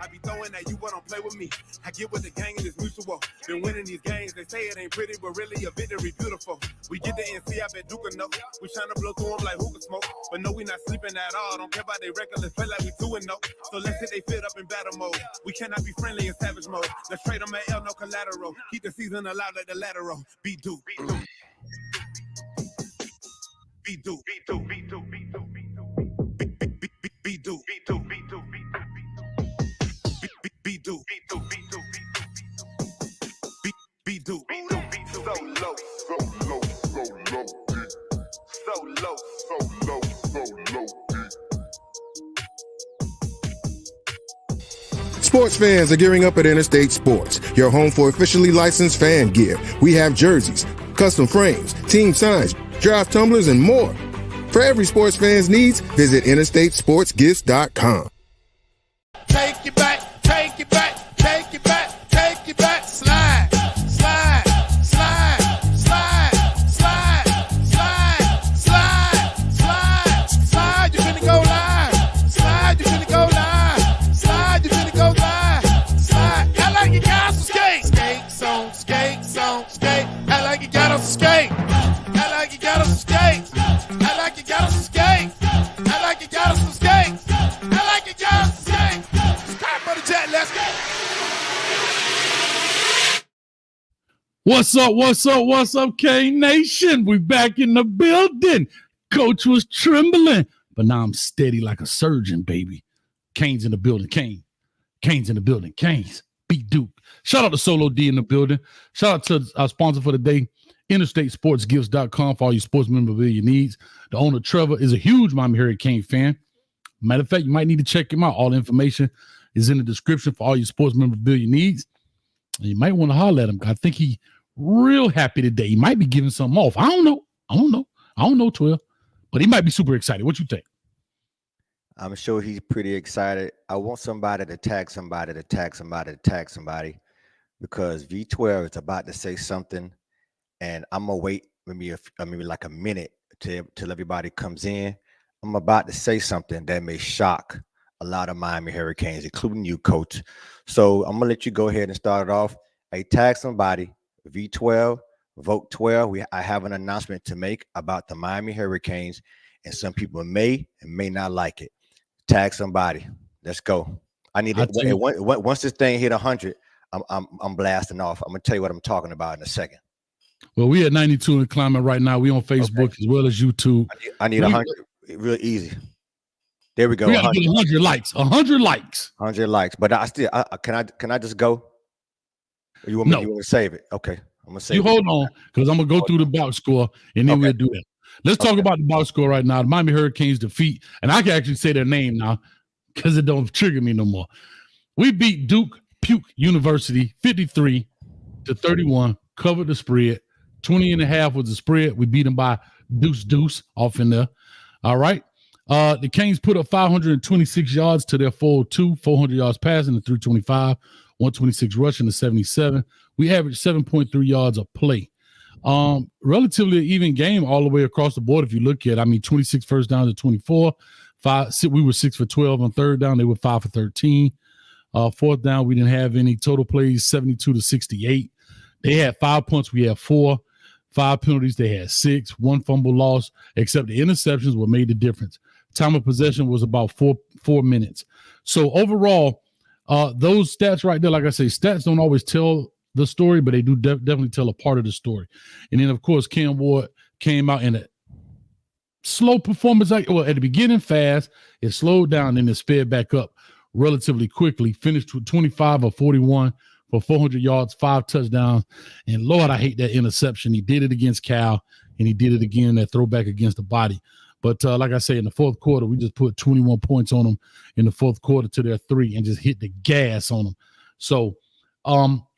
I be throwing at you, but don't play with me. I get with the gang and it's mutual. Been winning these games, they say it ain't pretty, but really a victory beautiful. We get the NC, I bet Duke know. We tryna blow through them like hookah smoke. But no, we not sleeping at all. Don't care about they record, let's play like we 2-0. So let's hit they fit up in battle mode. We cannot be friendly in savage mode. Let's trade them at L, no collateral. Keep the season alive like the lateral. Beat Duke, beat Duke. Beat Duke, beat Duke, beat Duke, beat Duke, beat Duke. Beat Duke, beat Duke, beat Duke, beat Duke. Beat Duke, beat Duke, beat Duke, beat Duke, beat Duke, beat Duke. So low, so low, so low, so low, so low, so low. Sports fans are gearing up at Interstate Sports, your home for officially licensed fan gear. We have jerseys, custom frames, team signs, draft tumblers, and more. For every sports fan's needs, visit interstatesportsgifts.com. Take it back, take it back, take it back, take it back, slide, slide, slide, slide, slide, slide, slide, slide, slide, you finna go live, slide, you finna go live, slide, you finna go live, slide, I like you got some skate, skate, song, skate, song, skate, I like you got some skate, I like you got some skate, I like you got some skate, I like you got some skate, I like you got some skate. Let's go. What's up, K-Nation? We back in the building. Coach was trembling, but now I'm steady like a surgeon, baby. Kane's in the building. Kane's in the building. Kane's beat Duke. Shout out to Solo D in the building. Shout out to our sponsor for the day, InterstateSportsGifts.com, for all your sports memorabilia needs. The owner, Trevor, is a huge Miami Hurricane fan. Matter of fact, you might need to check him out. All the information is in the description for all your sports memorabilia needs. And you might want to holler at him. I think he real happy today. He might be giving something off. I don't know, 12. But he might be super excited. What you think? I'm sure he's pretty excited. I want somebody to tag somebody to tag somebody to tag somebody, because V12 is about to say something, and I'm gonna wait maybe like a minute till everybody comes in. I'm about to say something that may shock a lot of Miami Hurricanes, including you, Coach. So I'm gonna let you go ahead and start it off. Hey, tag somebody. V12, vote 12. I have an announcement to make about the Miami Hurricanes, and some people may and may not like it. Tag somebody. Let's go. I need it. Once this thing hit 100, I'm blasting off. I'm gonna tell you what I'm talking about in a second. Well, we at 92 and climbing right now. We on Facebook as well as YouTube. I need 100. Real easy. There we go. We got to get 100 likes. 100 likes. 100 likes. But can I just go? Or you want me to save it? Okay. I'm gonna save it. You hold on, because I'm gonna go through the box score and then we'll do that. Let's talk about the box score right now. The Miami Hurricanes defeat, and I can actually say their name now because it don't trigger me no more. We beat Duke University 53-31, covered the spread. 20.5 was the spread. We beat them by deuce off in there. All right. The Canes put up 526 yards to their 402, 400 yards passing to 325, 126 rushing to 77. We averaged 7.3 yards a play. Relatively even game all the way across the board. If you look at, 26 first down to 24. We were 6 for 12 on third down. They were 5 for 13. Fourth down, we didn't have any total plays, 72-68. They had 5 punts. We had 4. 5 penalties. They had 6. 1 fumble loss, except the interceptions what made the difference. Time of possession was about 4 minutes. So overall, those stats right there, like I say, stats don't always tell the story, but they do definitely tell a part of the story. And then, of course, Cam Ward came out in a slow performance. At the beginning, fast. It slowed down and it sped back up relatively quickly. Finished with 25 of 41 for 400 yards, 5 touchdowns. And, Lord, I hate that interception. He did it against Cal, and he did it again, that throwback against the body. But like I say, in the fourth quarter, we just put 21 points on them in the fourth quarter to their 3 and just hit the gas on them. So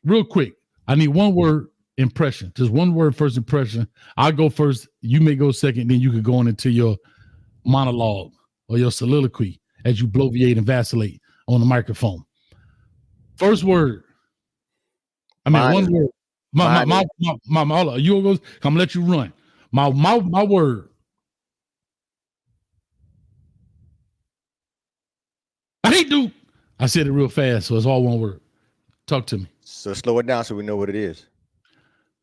real quick, I need one word impression, just one word first impression. I'll go first. You may go second. Then you could go on into your monologue or your soliloquy as you bloviate and vacillate on the microphone. First word. One word. You go. I'm gonna let you run. My word. I hate Duke. I said it real fast, so it's all one word. Talk to me. So slow it down so we know what it is.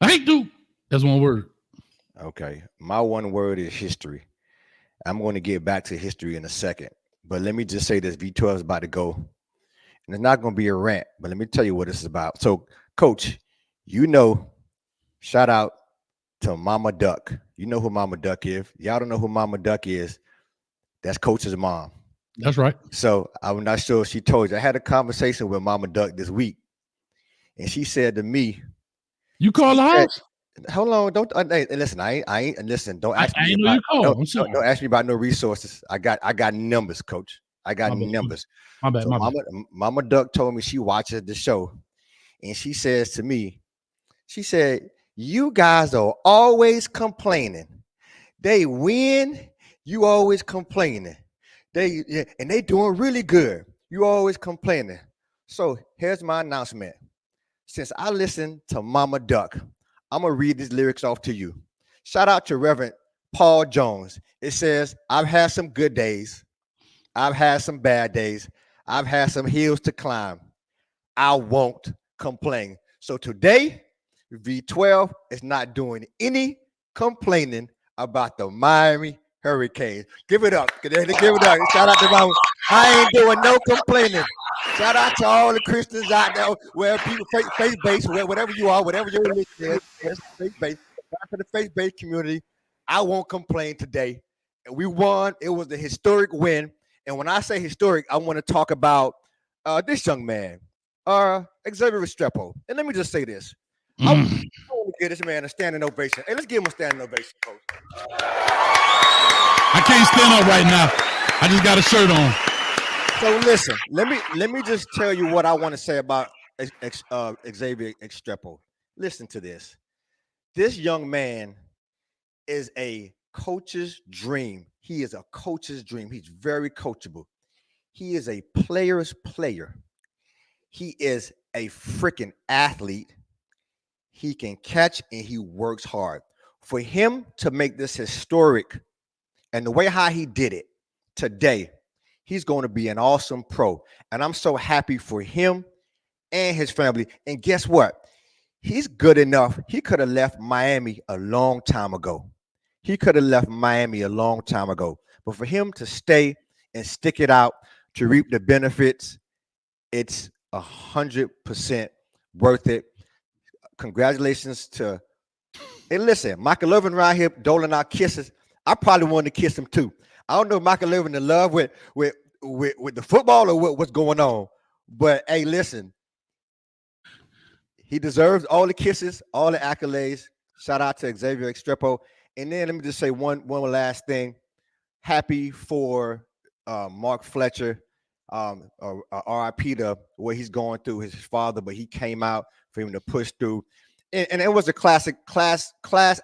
I hate Duke. That's one word. Okay. My one word is history. I'm going to get back to history in a second. But let me just say this. V12 is about to go. And it's not going to be a rant, but let me tell you what this is about. So, Coach, shout out to Mama Duck. You know who Mama Duck is. Y'all don't know who Mama Duck is. That's Coach's mom. That's right. So I'm not sure if she told you. I had a conversation with Mama Duck this week, and she said to me, "You call the house? Hold on, don't hey, listen. I ain't listen. Don't ask me. Don't ask me about no resources. I got numbers, Coach. I got numbers. My bad. Mama Duck told me she watches the show, and she says to me, she said, "You guys are always complaining. They win, you always complaining. They doing really good. You always complaining." So here's my announcement. Since I listened to Mama Duck, I'm gonna read these lyrics off to you. Shout out to Reverend Paul Jones. It says, "I've had some good days. I've had some bad days. I've had some hills to climb. I won't complain." So today, V12 is not doing any complaining about the Miami Hurricanes. Give it up. Give it up. Shout out to Mama. I ain't doing no complaining. Shout out to all the Christians out there, where people faith-based, whatever you are, whatever your religion is, faith-based. Shout out to the faith-based community. I won't complain today. And we won. It was a historic win. And when I say historic, I want to talk about this young man, Xavier Restrepo. And let me just say this. I want to give this man a standing ovation. Hey, let's give him a standing ovation, Coach. I can't stand up right now. I just got a shirt on. So listen, let me just tell you what I want to say about Xavier Restrepo. Listen to this. This young man is a coach's dream. He is a coach's dream. He's very coachable. He is a player's player. He is a freaking athlete. He can catch and he works hard. For him to make this historic, and the way how he did it today, he's going to be an awesome pro. And I'm so happy for him and his family. And guess what? He's good enough. He could have left Miami a long time ago. But for him to stay and stick it out to reap the benefits, it's 100% worth it. Congratulations to, hey, listen, Michael Irvin right here doling out kisses. I probably wanted to kiss him too. I don't know if Michael Irvin in love with the football or what's going on. But hey, listen, he deserves all the kisses, all the accolades. Shout out to Xavier Restrepo. And then let me just say one last thing. Happy for Mark Fletcher, RIP to what he's going through, his father, but he came out for him to push through. And it was a class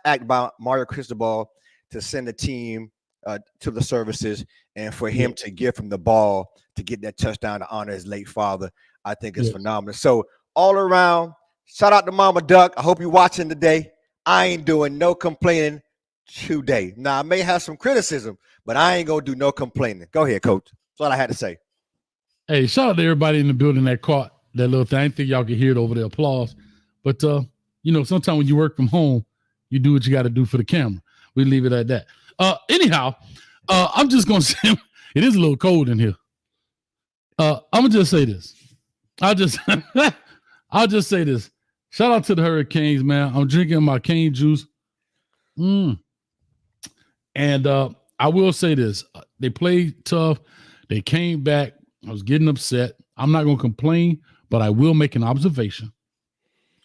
act by Mario Cristobal to send the team to the services and for him to give him the ball to get that touchdown to honor his late father. I think it's phenomenal. So all around, shout out to Mama Duck. I hope you're watching today. I ain't doing no complaining today. Now, I may have some criticism, but I ain't going to do no complaining. Go ahead, Coach. That's all I had to say. Hey, shout out to everybody in the building that caught that little thing. I didn't think y'all could hear it over the applause. But, sometimes when you work from home, you do what you got to do for the camera. We leave it at that. Anyhow, I'm just going to say it is a little cold in here. I'm going to just say this. I'll just say this. Shout out to the Hurricanes, man. I'm drinking my cane juice. And I will say this. They played tough. They came back. I was getting upset. I'm not going to complain, but I will make an observation.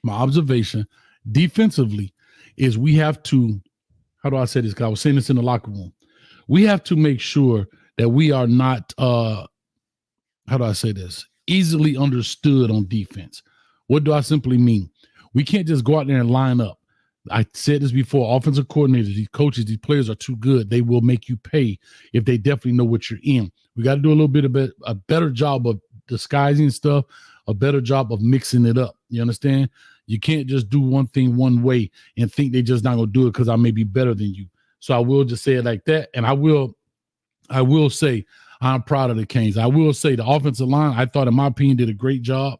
My observation defensively is we have to, how do I say this? Because I was saying this in the locker room. We have to make sure that we are not, how do I say this? Easily understood on defense. What do I simply mean? We can't just go out there and line up. I said this before, offensive coordinators, these coaches, these players are too good. They will make you pay if they definitely know what you're in. We got to do a little bit of a better job of disguising stuff, a better job of mixing it up. You understand? You can't just do one thing one way and think they're just not going to do it because I may be better than you. So I will just say it like that. And I will say I'm proud of the Canes. I will say the offensive line, I thought, in my opinion, did a great job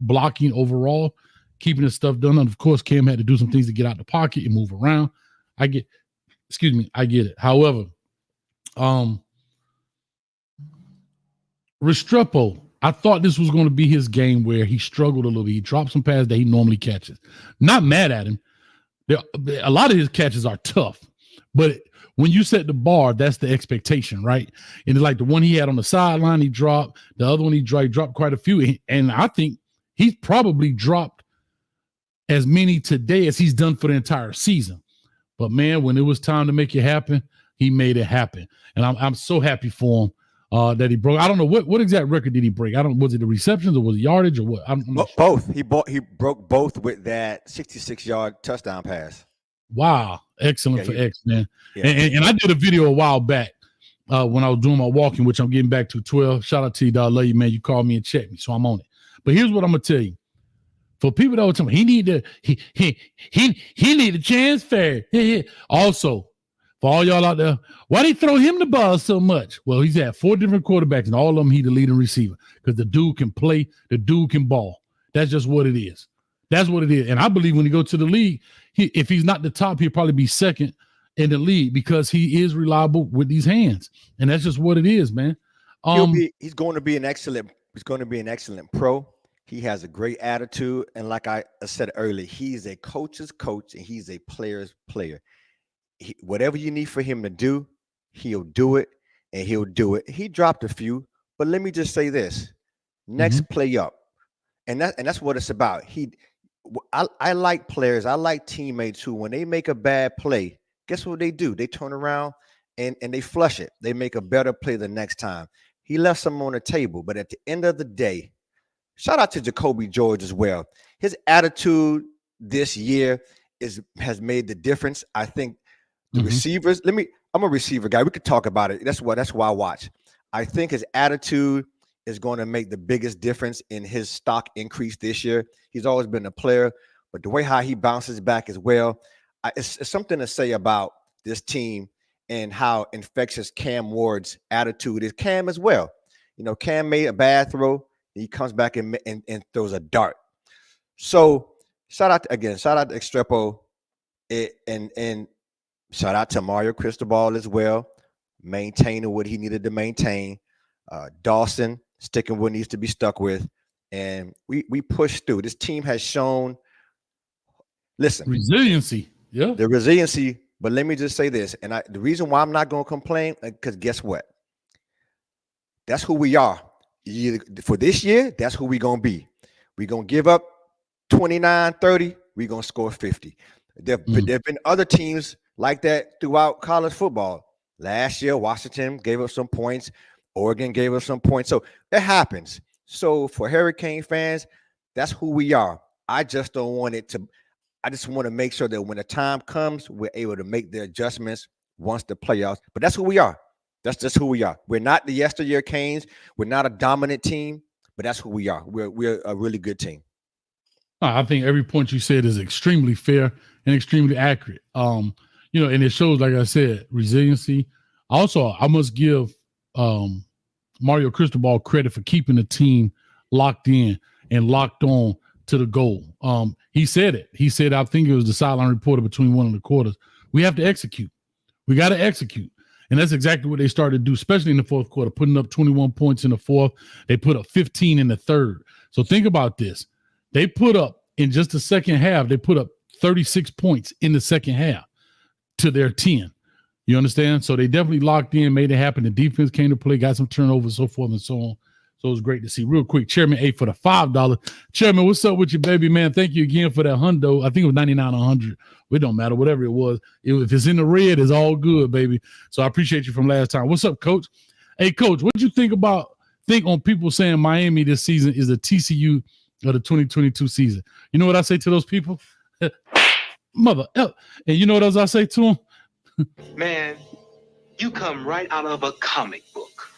blocking overall, keeping the stuff done. And of course, Cam had to do some things to get out the pocket and move around. I get it. However, Restrepo, I thought this was going to be his game where he struggled a little bit. He dropped some passes that he normally catches. Not mad at him. A lot of his catches are tough, but when you set the bar, that's the expectation, right? And it's like the one he had on the sideline, he dropped. The other one he dropped quite a few. And I think he's probably dropped as many today as he's done for the entire season. But man, when it was time to make it happen, he made it happen. And I'm so happy for him that he broke. I don't know what exact record did he break. Was it the receptions or was it yardage or what? I'm not sure. Both. He broke both with that 66-yard touchdown pass. Wow, excellent for X, man. Yeah. And I did a video a while back when I was doing my walking, which I'm getting back to 12. Shout out to you, dog. Love you, man. You called me and checked me, so I'm on it. But here's what I'm gonna tell you. For people that were telling me he need a transfer. Also, for all y'all out there, why they throw him the ball so much? Well, he's had 4 different quarterbacks, and all of them he the leading receiver because the dude can play, the dude can ball. That's just what it is. That's what it is. And I believe when he go to the league, if he's not the top, he'll probably be second in the league because he is reliable with these hands. And that's just what it is, man. He's going to be an excellent pro. He has a great attitude. And like I said earlier, he's a coach's coach and he's a player's player. Whatever you need for him to do, he'll do it and he'll do it. He dropped a few, but let me just say this. Next play up. And that's what it's about. I like players. I like teammates who, when they make a bad play, guess what they do? They turn around and they flush it. They make a better play the next time. He left some on the table, but at the end of the day, shout out to Jacoby George as well. His attitude this year has made the difference. I think the receivers, I'm a receiver guy. We could talk about it. That's why I watch. I think his attitude is going to make the biggest difference in his stock increase this year. He's always been a player, but the way how he bounces back as well, it's something to say about this team and how infectious Cam Ward's attitude is. Cam as well. You know, Cam made a bad throw. He comes back and throws a dart. So shout out to Estrepo and shout out to Mario Cristobal as well, maintaining what he needed to maintain. Dawson sticking what needs to be stuck with, and we pushed through. This team has shown, resiliency. Yeah, the resiliency. But let me just say this, and the reason why I'm not going to complain, because guess what? That's who we are. For this year, that's who we're going to be. We're going to give up 29, 30. We're going to score 50. There have been other teams like that throughout college football. Last year, Washington gave up some points. Oregon gave us some points. So it happens. So for Hurricane fans, that's who we are. I just don't want it to. I just want to make sure that when the time comes, we're able to make the adjustments once the playoffs. But that's who we are. That's just who we are. We're not the yesteryear Canes. We're not a dominant team, but that's who we are. We're a really good team. I think every point you said is extremely fair and extremely accurate. And it shows, like I said, resiliency. Also, I must give Mario Cristobal credit for keeping the team locked in and locked on to the goal. He said it. He said, I think it was the sideline reporter between one of the quarters, we have to execute. We got to execute. And that's exactly what they started to do, especially in the fourth quarter, putting up 21 points in the fourth. They put up 15 in the third. So think about this. They put up, in just the second half, they put up 36 points in the second half to their 10. You understand? So they definitely locked in, made it happen. The defense came to play, got some turnovers, so forth and so on. So it was great to see. Real quick, Chairman A for the $5. Chairman, what's up with you, baby, man? Thank you again for that hundo. I think it was 99 or 100. It don't matter, whatever it was. If it's in the red, it's all good, baby. So I appreciate you from last time. What's up, Coach? Hey, Coach, what you think on people saying Miami this season is the TCU of the 2022 season? You know what I say to those people? Mother. And you know what else I say to them? Man, you come right out of a comic book.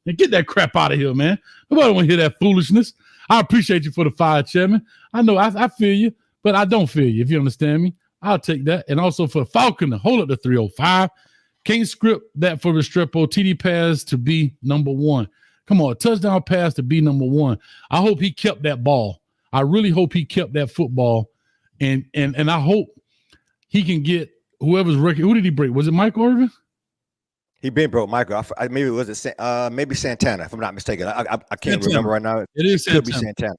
And get that crap out of here, man. Nobody want to hear that foolishness. I appreciate you for the $5, Chairman. I know I feel you, but I don't feel you, if you understand me. I'll take that. And also for Falcon to hold up the 305. Can't script that for Restrepo. TD pass to be number one. Come on, touchdown pass to be number one. I hope he kept that ball. I really hope he kept that football. And I hope he can get whoever's record. Who did he break? Was it Michael Irvin? He been broke, Michael. Maybe it was maybe Santana, if I'm not mistaken. I can't Santana. remember right now. It is Could be Santana. Santana.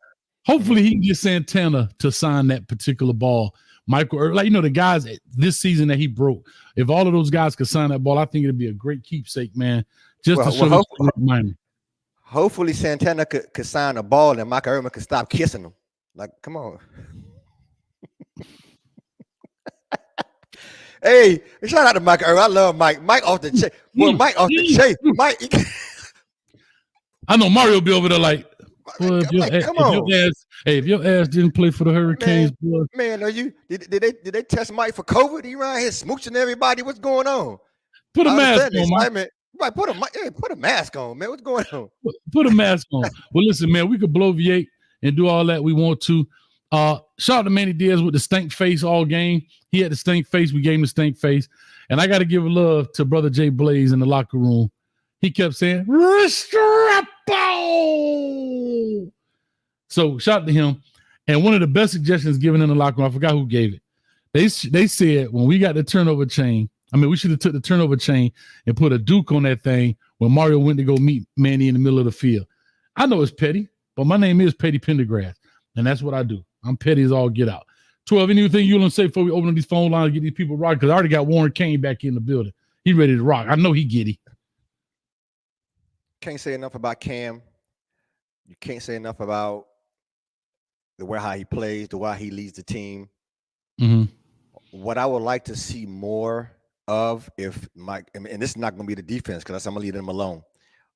Hopefully he can get Santana to sign that particular ball. Michael Irvin, like, you know, the guys this season that he broke. If all of those guys could sign that ball, I think it'd be a great keepsake, man. Just to show Miami. Hopefully Santana could sign a ball and Michael Irvin could stop kissing him. Like, come on. Hey, shout out to Mike Irvin. I love Mike. Mike off the chase. Well, Mike off the chase. Mike. I know Mario be over there like, well, come on. If your ass didn't play for the Hurricanes, man, are you? Did they test Mike for COVID? He around here smooching everybody. What's going on? Put a mask on, Mike. Right, put a mask on, man. What's going on? Put a mask on. Well, listen, man, we could bloviate and do all that we want to. Shout out to Manny Diaz with the stink face all game. He had the stink face. We gave him the stink face. And I got to give love to Brother Jay Blaze in the locker room. He kept saying, Restrepo! So shout out to him. And one of the best suggestions given in the locker room, I forgot who gave it. They said when we got the turnover chain, we should have took the turnover chain and put a Duke on that thing when Mario went to go meet Manny in the middle of the field. I know it's petty, but my name is Petty Pendergrass, and that's what I do. I'm petty as all get out. 12, anything you want to say before we open up these phone lines and get these people rocking? Because I already got Warren Kane back in the building. He ready to rock. I know he giddy. Can't say enough about Cam. You can't say enough about the way how he plays, the way he leads the team. Mm-hmm. What I would like to see more of, if Mike, and this is not going to be the defense because I'm going to leave them alone.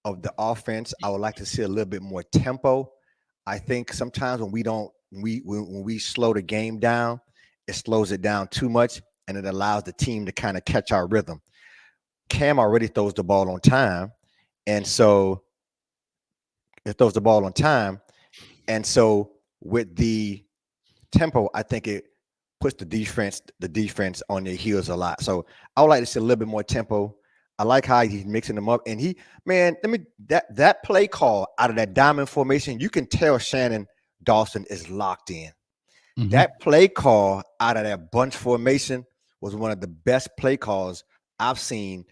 Of the offense, I would like to see a little bit more tempo. I think sometimes when we slow the game down, it slows it down too much, and it allows the team to kind of catch our rhythm. Cam already throws the ball on time, and so it throws the ball on time, and so with the tempo, I think it puts the defense on their heels a lot. So I would like to see a little bit more tempo. I like how he's mixing them up, and that play call out of that diamond formation, you can tell Shannon Dawson is locked in. Mm-hmm. That play call out of that bunch formation was one of the best play calls I've seen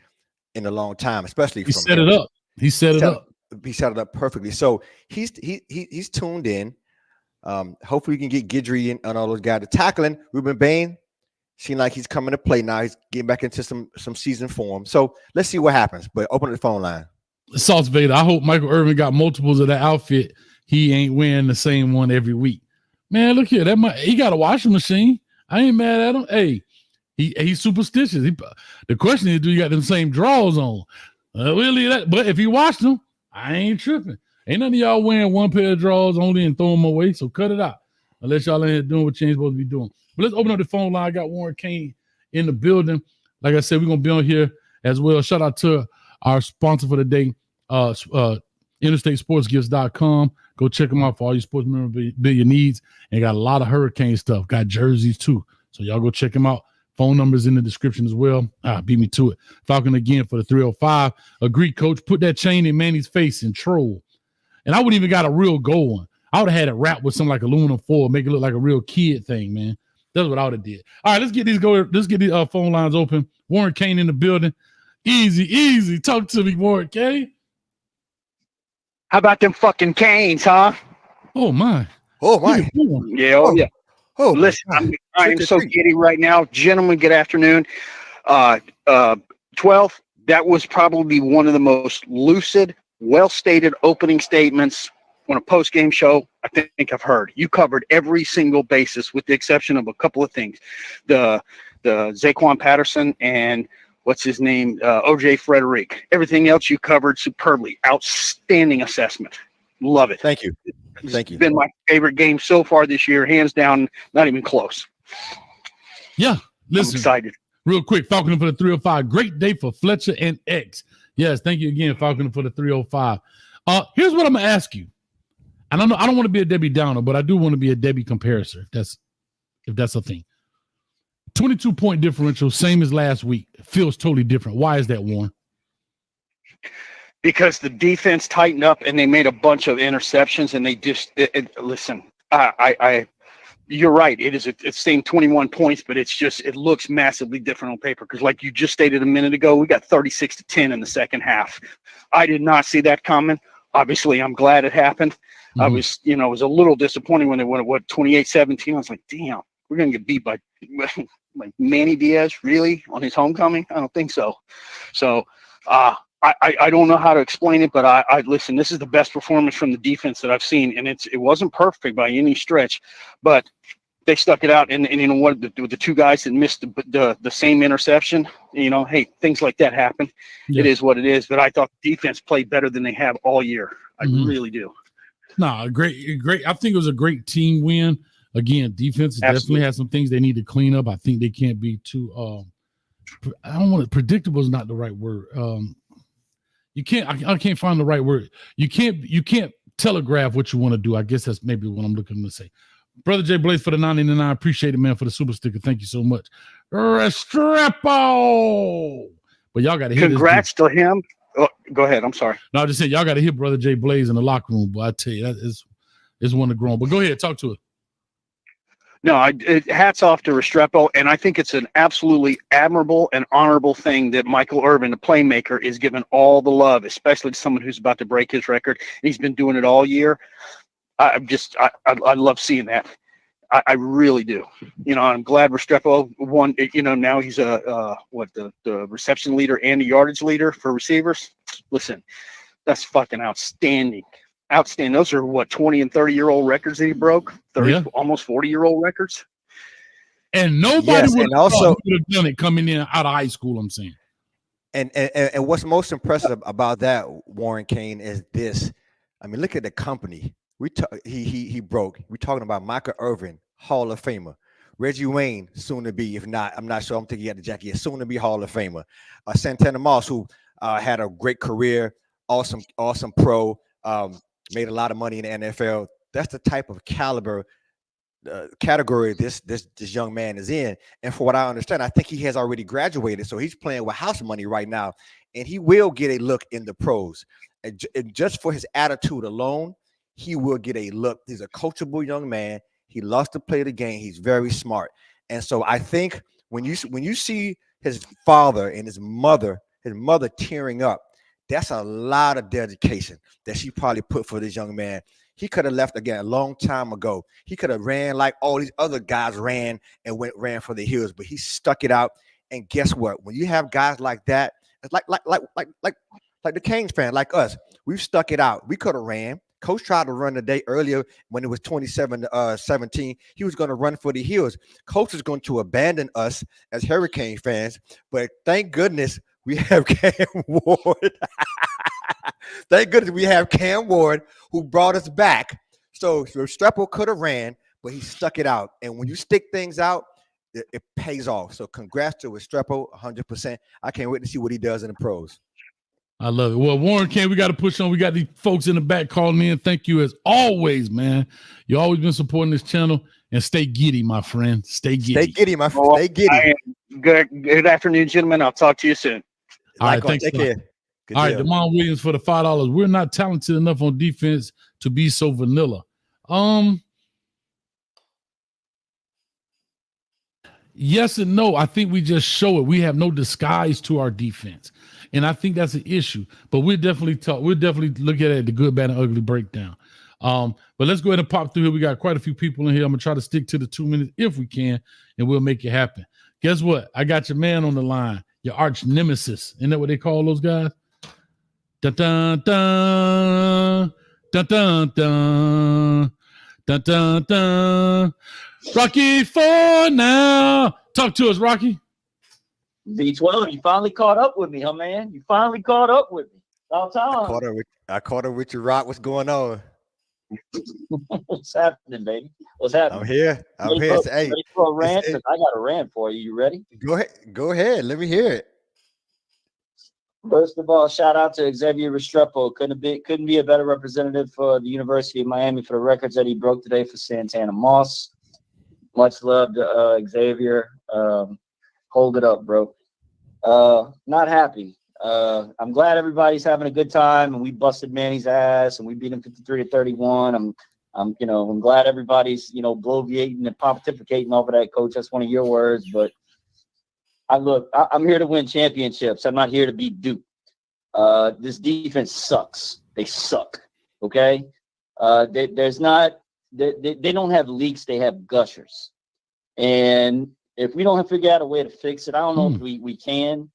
in a long time, especially He set it up. He set it up perfectly. So he's tuned in. Hopefully we can get Guidry and all those guys. The tackling, Ruben Bain, seemed like he's coming to play now. He's getting back into some season form. So let's see what happens. But open the phone line. Sauce Vader, I hope Michael Irvin got multiples of that outfit. He ain't wearing the same one every week. Man, look here. He got a washing machine. I ain't mad at him. Hey, he's superstitious. The question is, do you got them same drawers on? We'll leave that. But if he washed them, I ain't tripping. Ain't none of y'all wearing one pair of drawers only and throw them away. So cut it out. Unless y'all ain't doing what you ain't supposed to be doing. But let's open up the phone line. I got Warren Kane in the building. Like I said, we're going to be on here as well. Shout out to our sponsor for the day, InterstateSportsGifts.com. Go check them out for all your sports memorabilia needs. And got a lot of Hurricane stuff. Got jerseys too. So y'all go check them out. Phone numbers in the description as well. Beat me to it. Falcon again for the 305. Agree, coach. Put that chain in Manny's face and troll. And I wouldn't even got a real goal one. I would have had it wrapped with some like aluminum foil, make it look like a real kid thing, man. That's what I would have did. All right, let's get these phone lines open. Warren Kane in the building. Easy. Talk to me, Warren Kane. How about them fucking Canes, huh? Oh my. Yeah. Oh, listen, I am so giddy right now. Gentlemen, good afternoon. 12, that was probably one of the most lucid, well-stated opening statements on a post-game show I think I've heard. You covered every single basis with the exception of a couple of things. The Zaquan Patterson and what's his name? OJ Frederick. Everything else you covered superbly. Outstanding assessment. Love it. Thank you. It's been my favorite game so far this year, hands down, not even close. Yeah, listen. I'm excited. Real quick, Falcon for the 305. Great day for Fletcher and X. Yes, thank you again, Falcon for the 305. Here's what I'm gonna ask you. I don't want to be a Debbie Downer, but I do want to be a Debbie comparisor. If that's a thing. 22-point differential, same as last week. Feels totally different. Why is that, Warren? Because the defense tightened up and they made a bunch of interceptions, and they just listen. You're right. It's the same 21 points, but it looks massively different on paper. Because like you just stated a minute ago, we got 36-10 in the second half. I did not see that coming. Obviously, I'm glad it happened. I was, it was a little disappointing when it went 28-17. I was like, damn, we're gonna get beat by like Manny Diaz, really, on his homecoming? I don't think so. So, I don't know how to explain it, but I listen. This is the best performance from the defense that I've seen, and it wasn't perfect by any stretch, but they stuck it out. And you know what? The two guys that missed the same interception, hey, things like that happen. Yeah. It is what it is. But I thought the defense played better than they have all year. I really do. No, great. I think it was a great team win. Again, defense definitely has some things they need to clean up. I think they can't be too. I don't want to. Predictable is not the right word. You can't. I can't find the right word. You can't telegraph what you want to do. I guess that's maybe what I'm looking to say. Brother Jay Blaze for the 99. Appreciate it, man, for the super sticker. Thank you so much. Restrepo. But y'all got to hit. Congrats to him. Oh, go ahead. I'm sorry. No, I just said y'all got to hit Brother Jay Blaze in the locker room. But I tell you, that is one of the grown. But go ahead, talk to us. No, hats off to Restrepo, and I think it's an absolutely admirable and honorable thing that Michael Irvin, the playmaker, is given all the love, especially to someone who's about to break his record. And he's been doing it all year. I love seeing that. I really do. I'm glad Restrepo won. Now he's the reception leader and the yardage leader for receivers. Listen, that's fucking outstanding. Outstanding. Those are 20 and 30-year-old records that he broke. 30, almost 40-year-old records. And nobody would have done it coming in out of high school. I'm saying. And what's most impressive about that, Warren Kane, is this. I mean, look at the company. He broke. We're talking about Michael Irvin, Hall of Famer. Reggie Wayne, soon to be. If not, I'm not sure. I'm thinking he had the jacket. Soon to be Hall of Famer. Santana Moss, who had a great career, awesome pro. Made a lot of money in the NFL. That's the type of caliber category this young man is in. And for what I understand, I think he has already graduated. So he's playing with house money right now. And he will get a look in the pros. And just for his attitude alone, he will get a look. He's a coachable young man. He loves to play the game. He's very smart. And so I think when you see his father and his mother tearing up, that's a lot of dedication that she probably put for this young man. He could have left again a long time ago. He could have ran like all these other guys ran ran for the hills, but he stuck it out. And guess what? When you have guys like that, it's like the Canes fan, like us, we've stuck it out. We could have ran. Coach tried to run the day earlier when it was 27-17. He was going to run for the hills. Coach is going to abandon us as Hurricane fans, but thank goodness we have Cam Ward. Thank goodness we have Cam Ward who brought us back. So Restrepo could have ran, but he stuck it out. And when you stick things out, it pays off. So congrats to Restrepo, 100%. I can't wait to see what he does in the pros. I love it. Well, Warren Kane, we got to push on. We got these folks in the back calling in. Thank you as always, man. You've always been supporting this channel. And stay giddy, my friend. Stay giddy. Stay giddy, my friend. Stay giddy. Good afternoon, gentlemen. I'll talk to you soon. All right, thanks. Take care. Good all deal. right, DeMond Williams for the $5. We're not talented enough on defense to be so vanilla. Yes and no. I think we just show it. We have no disguise to our defense. And I think that's an issue. But we'll definitely look at it, the good, bad, and ugly breakdown. But let's go ahead and pop through here. We got quite a few people in here. I'm gonna try to stick to the 2 minutes if we can, and we'll make it happen. Guess what? I got your man on the line, your arch nemesis. Isn't that what they call those guys? Dun dun dun dun dun dun dun dun dun. Rocky for now. Talk to us, Rocky. V12, you finally caught up with me, huh, man? You finally caught up with me. About time. I caught her with your rock. What's going on? What's happening, baby? What's happening? I'm here. Hey, ready for a rant? I got a rant for you. You ready? Go ahead. Let me hear it. First of all, shout out to Xavier Restrepo. Couldn't be a better representative for the University of Miami for the records that he broke today for Santana Moss. Much love to Xavier. Hold it up, bro. Not happy. I'm glad everybody's having a good time, and we busted Manny's ass, and we beat him 53-31. I'm glad everybody's, bloviating and pontificating off of that, coach. That's one of your words, but I'm here to win championships. I'm not here to beat Duke. This defense sucks. They suck. Okay. They don't have leaks. They have gushers. And if we don't figure out a way to fix it, I don't know if we can.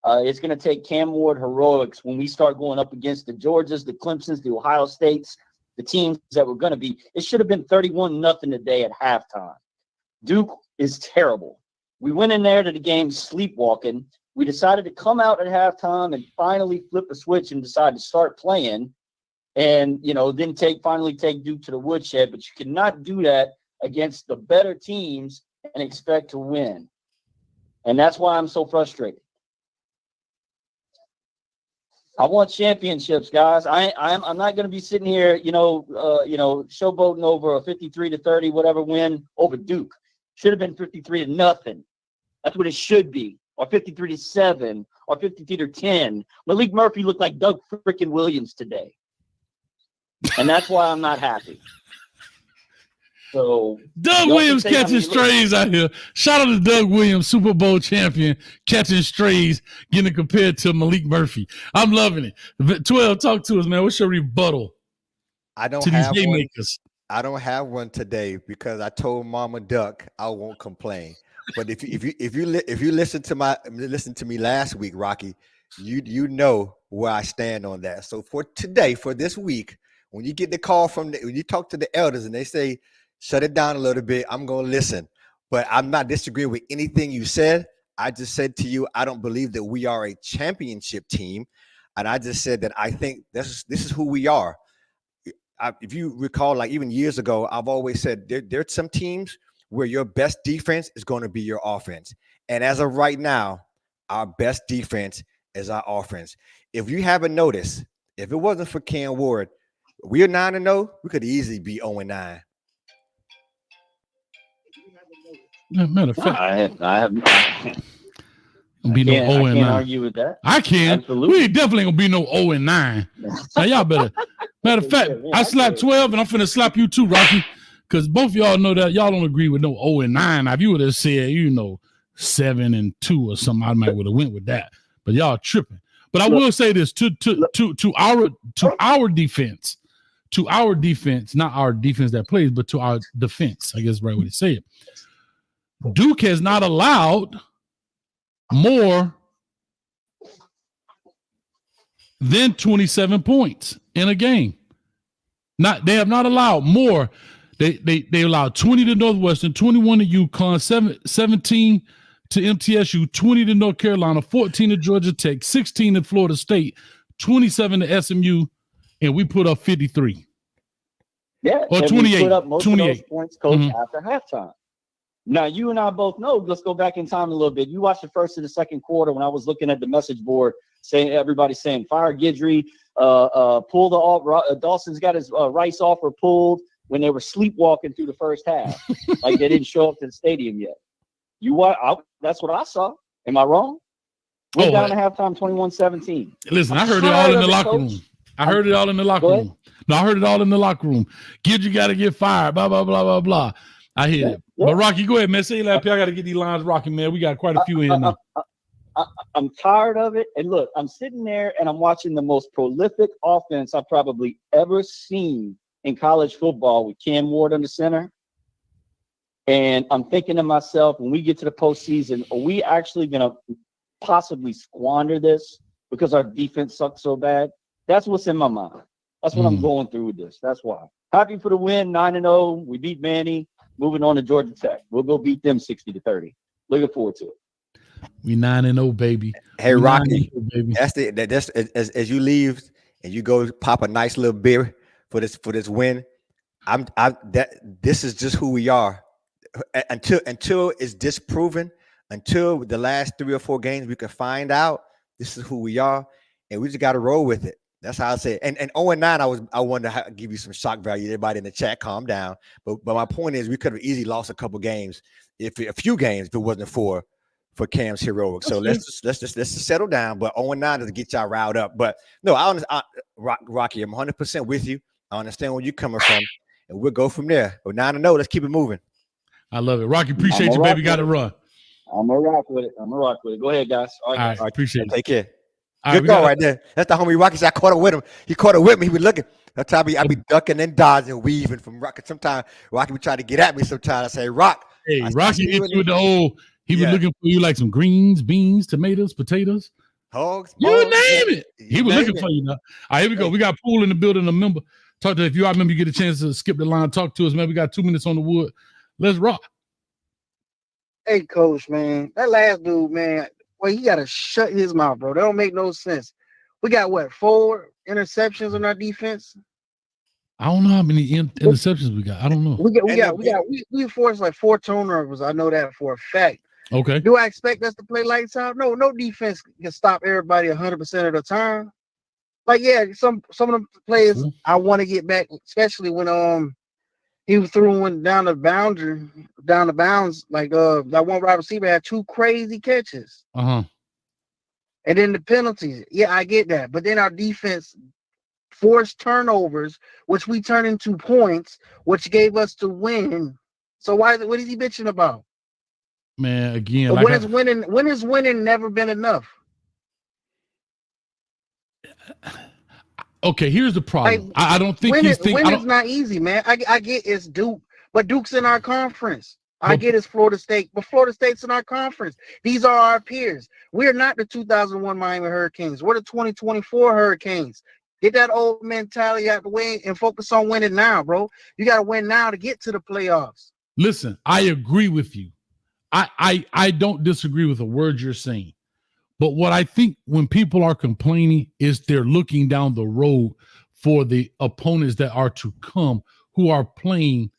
It's going to take Cam Ward heroics when we start going up against the Georgias, the Clemsons, the Ohio States, the teams that we're going to be. It should have been 31-0 today at halftime. Duke is terrible. We went in there to the game sleepwalking. We decided to come out at halftime and finally flip a switch and decide to start playing, and then finally take Duke to the woodshed. But you cannot do that against the better teams and expect to win. And that's why I'm so frustrated. I want championships, guys. I'm not going to be sitting here, showboating over a 53-30 whatever win over Duke. Should have been 53-0. That's what it should be, or 53-7, or 53-10. Malik Murphy looked like Doug freaking Williams today, and that's why I'm not happy. So Doug Williams catching strays out here. Shout out to Doug Williams, Super Bowl champion, catching strays, getting compared to Malik Murphy. I'm loving it. 12, talk to us, man. What's your rebuttal? I don't to these have game one. makers? I don't have one today because I told Mama Duck I won't complain. But if you listen to me last week, Rocky, you know where I stand on that. So for today, for this week, when you get the call when you talk to the elders and they say shut it down a little bit, I'm gonna listen. But I'm not disagreeing with anything you said. I just said to you, I don't believe that we are a championship team, and I just said that I think this is who we are. If you recall, like even years ago, I've always said there's some teams where your best defense is going to be your offense. And as of right now, our best defense is our offense. If you haven't noticed, if it wasn't for Cam Ward, we're 9-0. We could easily be 0-9. Matter of fact, I have be no 0-9. I can't argue with that. I can. Absolutely. We ain't definitely gonna be no 0-9. Now y'all better. Matter of fact, I slapped 12, and I'm finna slap you too, Rocky, because both of y'all know that y'all don't agree with no 0-9. Now, if you would have said 7-2 or something, I might would have went with that. But y'all tripping. But I will say this to our defense, not our defense that plays, but to our defense. I guess is the right way to say it. Duke has not allowed more than 27 points in a game. They have not allowed more. They allowed 20 to Northwestern, 21 to UConn, 17 to MTSU, 20 to North Carolina, 14 to Georgia Tech, 16 to Florida State, 27 to SMU, and we put up 53. Yeah, or 28. We put up most 28. Of those points, Coach, Mm-hmm. after halftime. Now, you and I both know, let's go back in time a little bit. You watched the first and the second quarter when I was looking at the message board, everybody saying, fire Guidry, pull the off. Dawson's got his Rice offer pulled when they were sleepwalking through the first half. Like they didn't show up to the stadium yet. That's what I saw. Am I wrong? Went down to halftime 21-17. Listen, I heard it all in the locker room. I heard it all in the locker room. No, I heard it all in the locker room. Guidry got to get fired, blah, blah, blah, blah, blah. I hear it. Yeah. But Rocky, go ahead, man. Say last I got to get these lines rocking, man. We got quite a few in now. I'm tired of it. And look, I'm sitting there and I'm watching the most prolific offense I've probably ever seen in college football with Cam Ward on the center. And I'm thinking to myself, when we get to the postseason, are we actually going to possibly squander this because our defense sucks so bad? That's what's in my mind. That's what I'm going through with this. That's why. Happy for the win, 9-0. We beat Manny. Moving on to Georgia Tech. We'll go beat them 60-30. Looking forward to it. We 9-0, baby. Hey, Rocky, baby. That's as you leave and you go pop a nice little beer for this win. This is just who we are. Until it's disproven, until the last 3 or 4 games we can find out this is who we are, and we just got to roll with it. That's how I say it. And 0-9, I wanted to give you some shock value. Everybody in the chat, calm down. But my point is, we could have easily lost a few games if it wasn't for Cam's heroics. So let's just settle down. But 0-9 to get y'all riled up. But no, Rocky, I'm 100% with you. I understand where you're coming from, and we'll go from there. But 9-0, let's keep it moving. I love it, Rocky. Appreciate you, baby. Got to run. I'm gonna rock with it. Go ahead, guys. All right, appreciate it. Take care. All Good call right there. That's the homie Rocky. I caught it with him. He caught it with me. He was looking. That's how I be ducking and dodging, weaving from Rocky. Sometimes Rocky would try to get at me. Sometimes I say, Rock. Hey, Rocky hit you with the old. He was looking for you like some greens, beans, tomatoes, potatoes. Hogs. You name it. He was looking for you now. All right, here we go. We got Pool in the building. A member. Talk to if you. I remember you get a chance to skip the line. Talk to us, man. We got 2 minutes on the wood. Let's rock. Hey, coach, man, that last dude, man, well, he got to shut his mouth, bro. That don't make no sense. We got, 4 interceptions on our defense? I don't know how many interceptions we got. I don't know. We forced like 4 turnovers. I know that for a fact. Okay. Do I expect us to play lights out? No defense can stop everybody 100% of the time. Like, yeah, some of the players I want to get back, especially when he threw one down the bounds. Like that one wide receiver had 2 crazy catches. Uh-huh. And then the penalties. Yeah, I get that. But then our defense forced turnovers, which we turned into points, which gave us the win. So what is he bitching about? Man, again, when is winning never been enough? Okay, here's the problem. Like, I don't think win he's thinking. Win is not easy, man. I get it's Duke, but Duke's in our conference. I get it's Florida State, but Florida State's in our conference. These are our peers. We're not the 2001 Miami Hurricanes. We're the 2024 Hurricanes. Get that old mentality out the way and focus on winning now, bro. You got to win now to get to the playoffs. Listen, I agree with you. I don't disagree with a word you're saying. But what I think when people are complaining is they're looking down the road for the opponents that are to come who are playing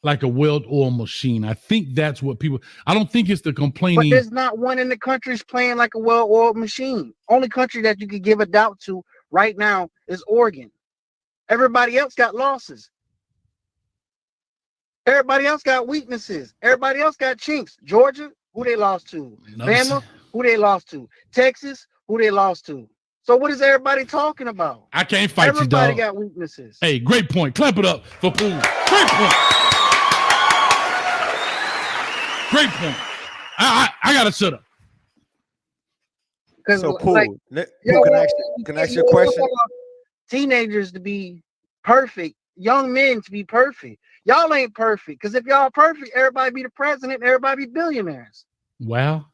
like a well-oiled machine. I think that's what people – I don't think it's the complaining. But there's not one in the country's playing like a well-oiled machine. Only country that you could give a doubt to right now is Oregon. Everybody else got losses. Everybody else got weaknesses. Everybody else got chinks. Georgia, who they lost to? Bama, who they lost to? Texas, who they lost to? So what is everybody talking about? I can't fight you, dog. Everybody got weaknesses. Hey, great point. Clap it up for Poole. Great point. Great point. I gotta shut up. So Poole, can I ask you a question? Teenagers to be perfect, young men to be perfect. Y'all ain't perfect, because if y'all perfect, everybody be the president, everybody be billionaires. Wow.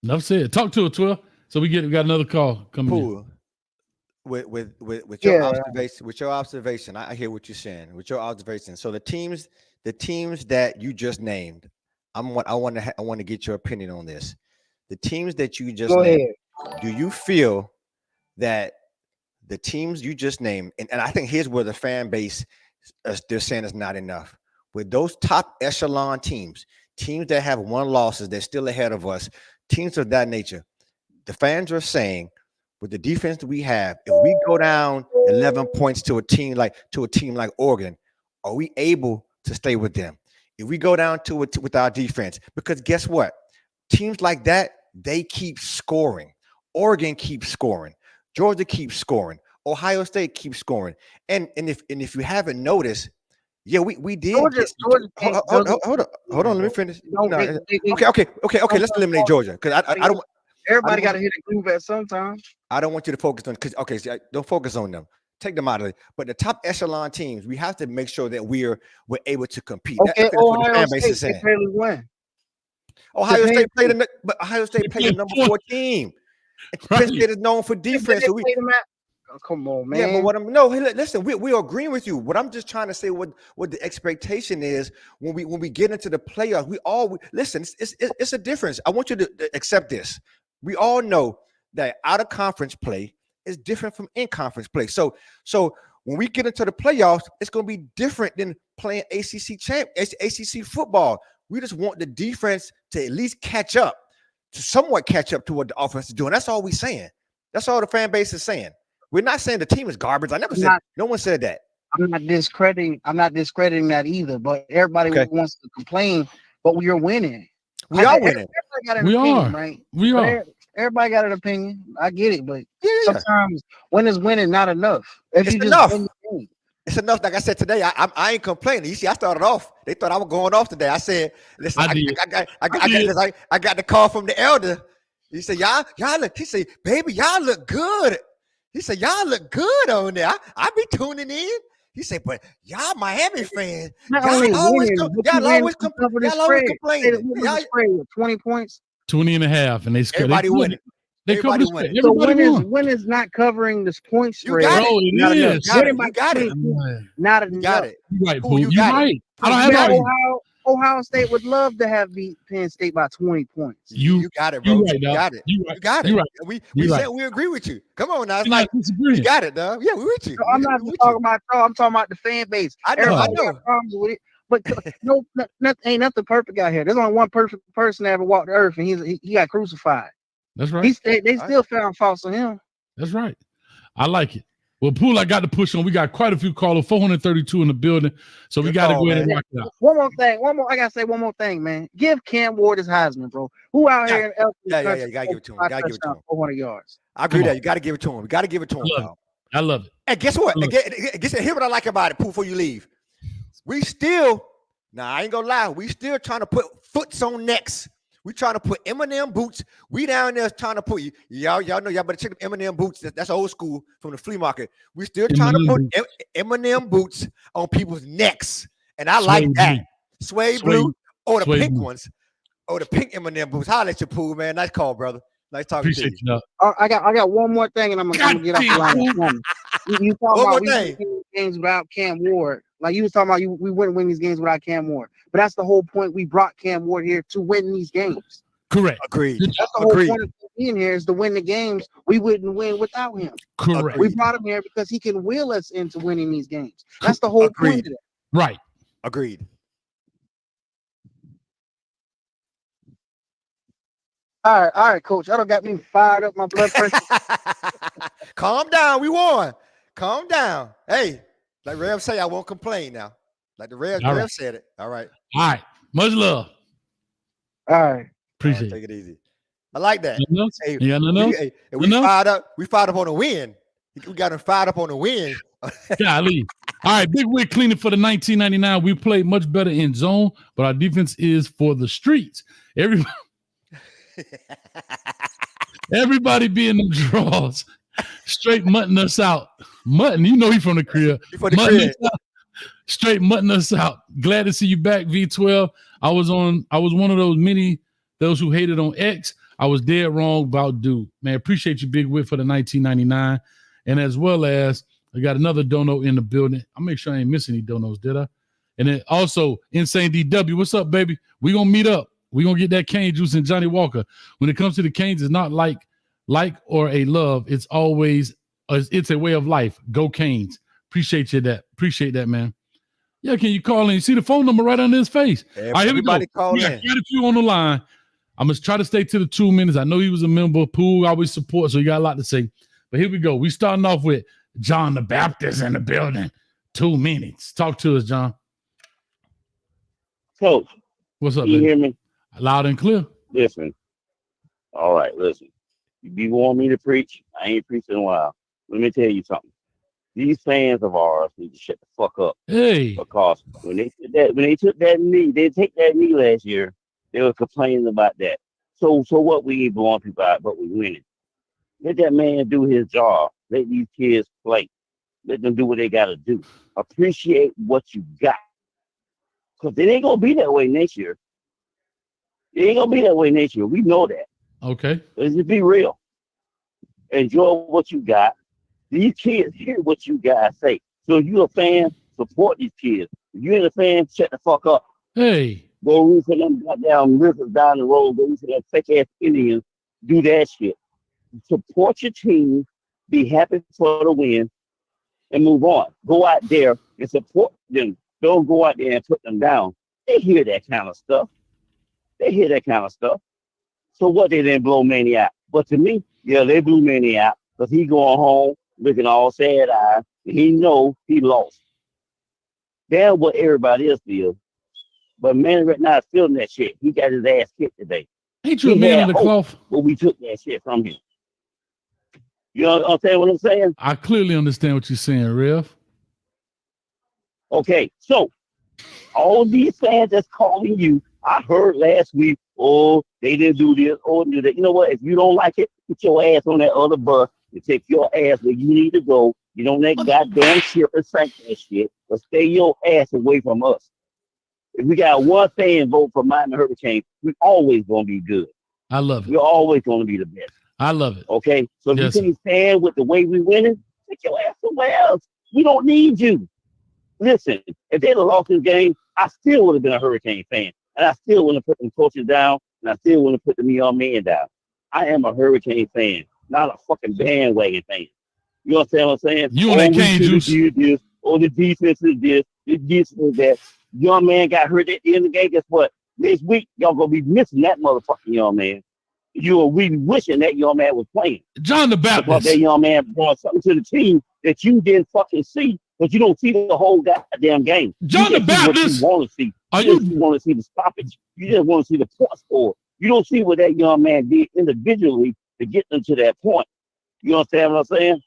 Enough said. Talk to her, 12. So we got another call coming Poole, in. With your observation, I hear what you're saying. With your observation, so the teams that you just named, I want to get your opinion on this. The teams that you just named, do you feel that the teams you just named, and I think here's where the fan base they're saying is not enough. With those top echelon teams that have 1 losses, they're still ahead of us, teams of that nature, the fans are saying with the defense that we have, if we go down 11 points to a team like Oregon, are we able to stay with them? If we go down to it with our defense, because guess what? Teams like that, they keep scoring. Oregon keeps scoring. Georgia keeps scoring. Ohio State keeps scoring. And if you haven't noticed, yeah, we did. Georgia, hold on. Let me finish. Okay. Let's eliminate Georgia because I don't. Everybody got to hit a groove at some time. I don't want you to focus on don't focus on them. Take them out of it. But the top echelon teams, we have to make sure that we're able to compete. Okay, Ohio State they barely win. Ohio State played the number 4 team. Penn State is known for defense. So come on, man. Yeah, but listen, we're agreeing with you. What I'm just trying to say, what the expectation is when we get into the playoffs, listen. It's a difference. I want you to accept this. We all know that out of conference play is different from in conference play. So when we get into the playoffs, it's going to be different than playing ACC football. We just want the defense to at least somewhat catch up to what the offense is doing. That's all we're saying. That's all the fan base is saying. We're not saying the team is garbage. I never said. No one said that. I'm not discrediting that either. But everybody wants to complain. But we are winning. We are winning. Everybody got an opinion, right? We are. Everybody got an opinion. I get it, but sometimes when is winning not enough. If it's you enough. Just win, it's enough. Like I said today, I ain't complaining. You see, I started off. They thought I was going off today. I said, listen, I got the call from the elder. He said, y'all look. He said, baby, y'all look good. He said, y'all look good on there. I be tuning in. He said, but y'all Miami fans, y'all always complaining. Y'all 20 points. 20 and a half, and everybody winning. Everybody winning. So when is not covering this point spread? You got it. Not enough. Got it. You right, Pooh. You right. I don't have Ohio State would love to have beat Penn State by 20 points. You got it, bro. Right, you got it. You got it. You're right. We said we agree with you. Come on now. It's like you got it, dog. Yeah, we with you. So I'm not talking about y'all. I'm talking about the fan base. I know. Got problems with it. But ain't nothing perfect out here. There's only one perfect person that ever walked the earth, and he got crucified. That's right. They still found faults on him. That's right. I like it. Well, Pool, I got to push on. We got quite a few callers, 432 in the building. So we got to go ahead and rock it out. One more thing. I got to say one more thing, man. Give Cam Ward his Heisman, bro. Who out here in Elton? Yeah. You got to give it to him. 400 yards. I agree that. You got to give it to him. We got to give it to him. I love it. And guess what? Here's what I like about it, Pool, before you leave. We still, I ain't going to lie, we still trying to put foots on necks. We trying to put Eminem boots. We down there trying to put y'all know y'all better check them Eminem boots. That's old school from the flea market. We still trying to put Eminem boots on people's necks, and I like that. Suede blue or the pink ones, or the pink Eminem boots. Holla at your Pool, man. Nice call, brother. Nice talking to you. I got one more thing, and I'm gonna get off the line. You talking about we win games without Cam Ward? Like you was talking about, we wouldn't win these games without Cam Ward. But that's the whole point. We brought Cam Ward here to win these games. Correct. Agreed. That's the whole point of being here is to win the games. We wouldn't win without him. Correct. We brought him here because he can will us into winning these games. That's the whole point of it. Right. Agreed. All right, Coach. I don't got me fired up. My blood pressure. Calm down. We won. Calm down. Hey, like Rev say, I won't complain now. Like the Rev said it. All right. All right. Much love. All right. Appreciate it. Take it easy. I like that. We fired up on the win. We got him fired up on the win. Golly. All right, big win cleaning for the 1999. We played much better in zone, but our defense is for the streets. Everybody be in the draws. Straight mutton us out. Mutton, you know he from the crib. Straight mutton us out. Glad to see you back, V12. I was one of those who hated on X. I was dead wrong about dude. Man, appreciate you, Big Whip, for the 1999. And as well as I got another dono in the building. I'll make sure I ain't missing any donos, did I? And then also Insane DW. What's up, baby? We gonna meet up. We gonna get that cane juice and Johnny Walker. When it comes to the Canes, it's not like or a love. It's always it's a way of life. Go Canes. Appreciate that, man. Yeah, can you call in? You see the phone number right under his face. All right, here we go. Call in. Quite a few on the line. I'm gonna try to stay to the 2 minutes. I know he was a member. Pool always support, so you got a lot to say. But here we go. We starting off with John the Baptist in the building. 2 minutes. Talk to us, John. Coach, what's up? You hear me? Loud and clear. Listen. All right, listen. You want me to preach? I ain't preached in a while. Let me tell you something. These fans of ours need to shut the fuck up. Hey. Because when they took that knee, they take that knee last year, they were complaining about that. So what, we ain't blowing people out, but we winning. Let that man do his job. Let these kids play. Let them do what they gotta do. Appreciate what you got. Because it ain't gonna be that way next year. It ain't gonna be that way next year. We know that. Okay. Let's just be real. Enjoy what you got. These kids hear what you guys say. So if you're a fan, support these kids. If you ain't a fan, shut the fuck up. Hey. Go root for them goddamn rivers down the road. Go root for that fake ass Indians. Do that shit. Support your team. Be happy for the win. And move on. Go out there and support them. Don't go out there and put them down. They hear that kind of stuff. So what, they didn't blow Manny out? But to me, yeah, they blew Manny out. because he going home looking all sad eyed. He know he lost. That's what everybody else feels. But Manny right now is feeling that shit. He got his ass kicked today. Ain't you a He man had in the hope, cloth? but we took that shit from him. You know understand what I'm saying? I clearly understand what you're saying, Rev. Okay, so all these fans that's calling you, I heard last week, oh, they didn't do this, oh, do that. You know what? If you don't like it, put your ass on that other bus and take your ass where you need to go. You don't that goddamn shit or sanction that shit, but stay your ass away from us. If we got one fan vote for Miami Hurricane, we always gonna be good. I love it. We're always gonna be the best. I love it. Okay, so if Yes, you can't stand with the way we winning, take your ass somewhere else. We don't need you. Listen, if they'd have lost this game, I still would have been a Hurricane fan, and I still wouldn't have put them coaches down, and I still wouldn't have put the young man down. I am a Hurricane fan, not a fucking bandwagon fan. You understand what I'm saying? You on that cane juice? This, or the defense is this, the defense is that. Young man got hurt at the end of the game. Guess what? Next week, y'all gonna be missing that motherfucking young man. You will be wishing that young man was playing. John the Because Baptist. that young man brought something to the team that you didn't fucking see, but you don't see the whole goddamn game. John you the just see Baptist. what you want to see. Are You you? just want to see the stoppage. You just want to see the point score. You don't see what that young man did individually to get them to that point. You understand what I'm saying?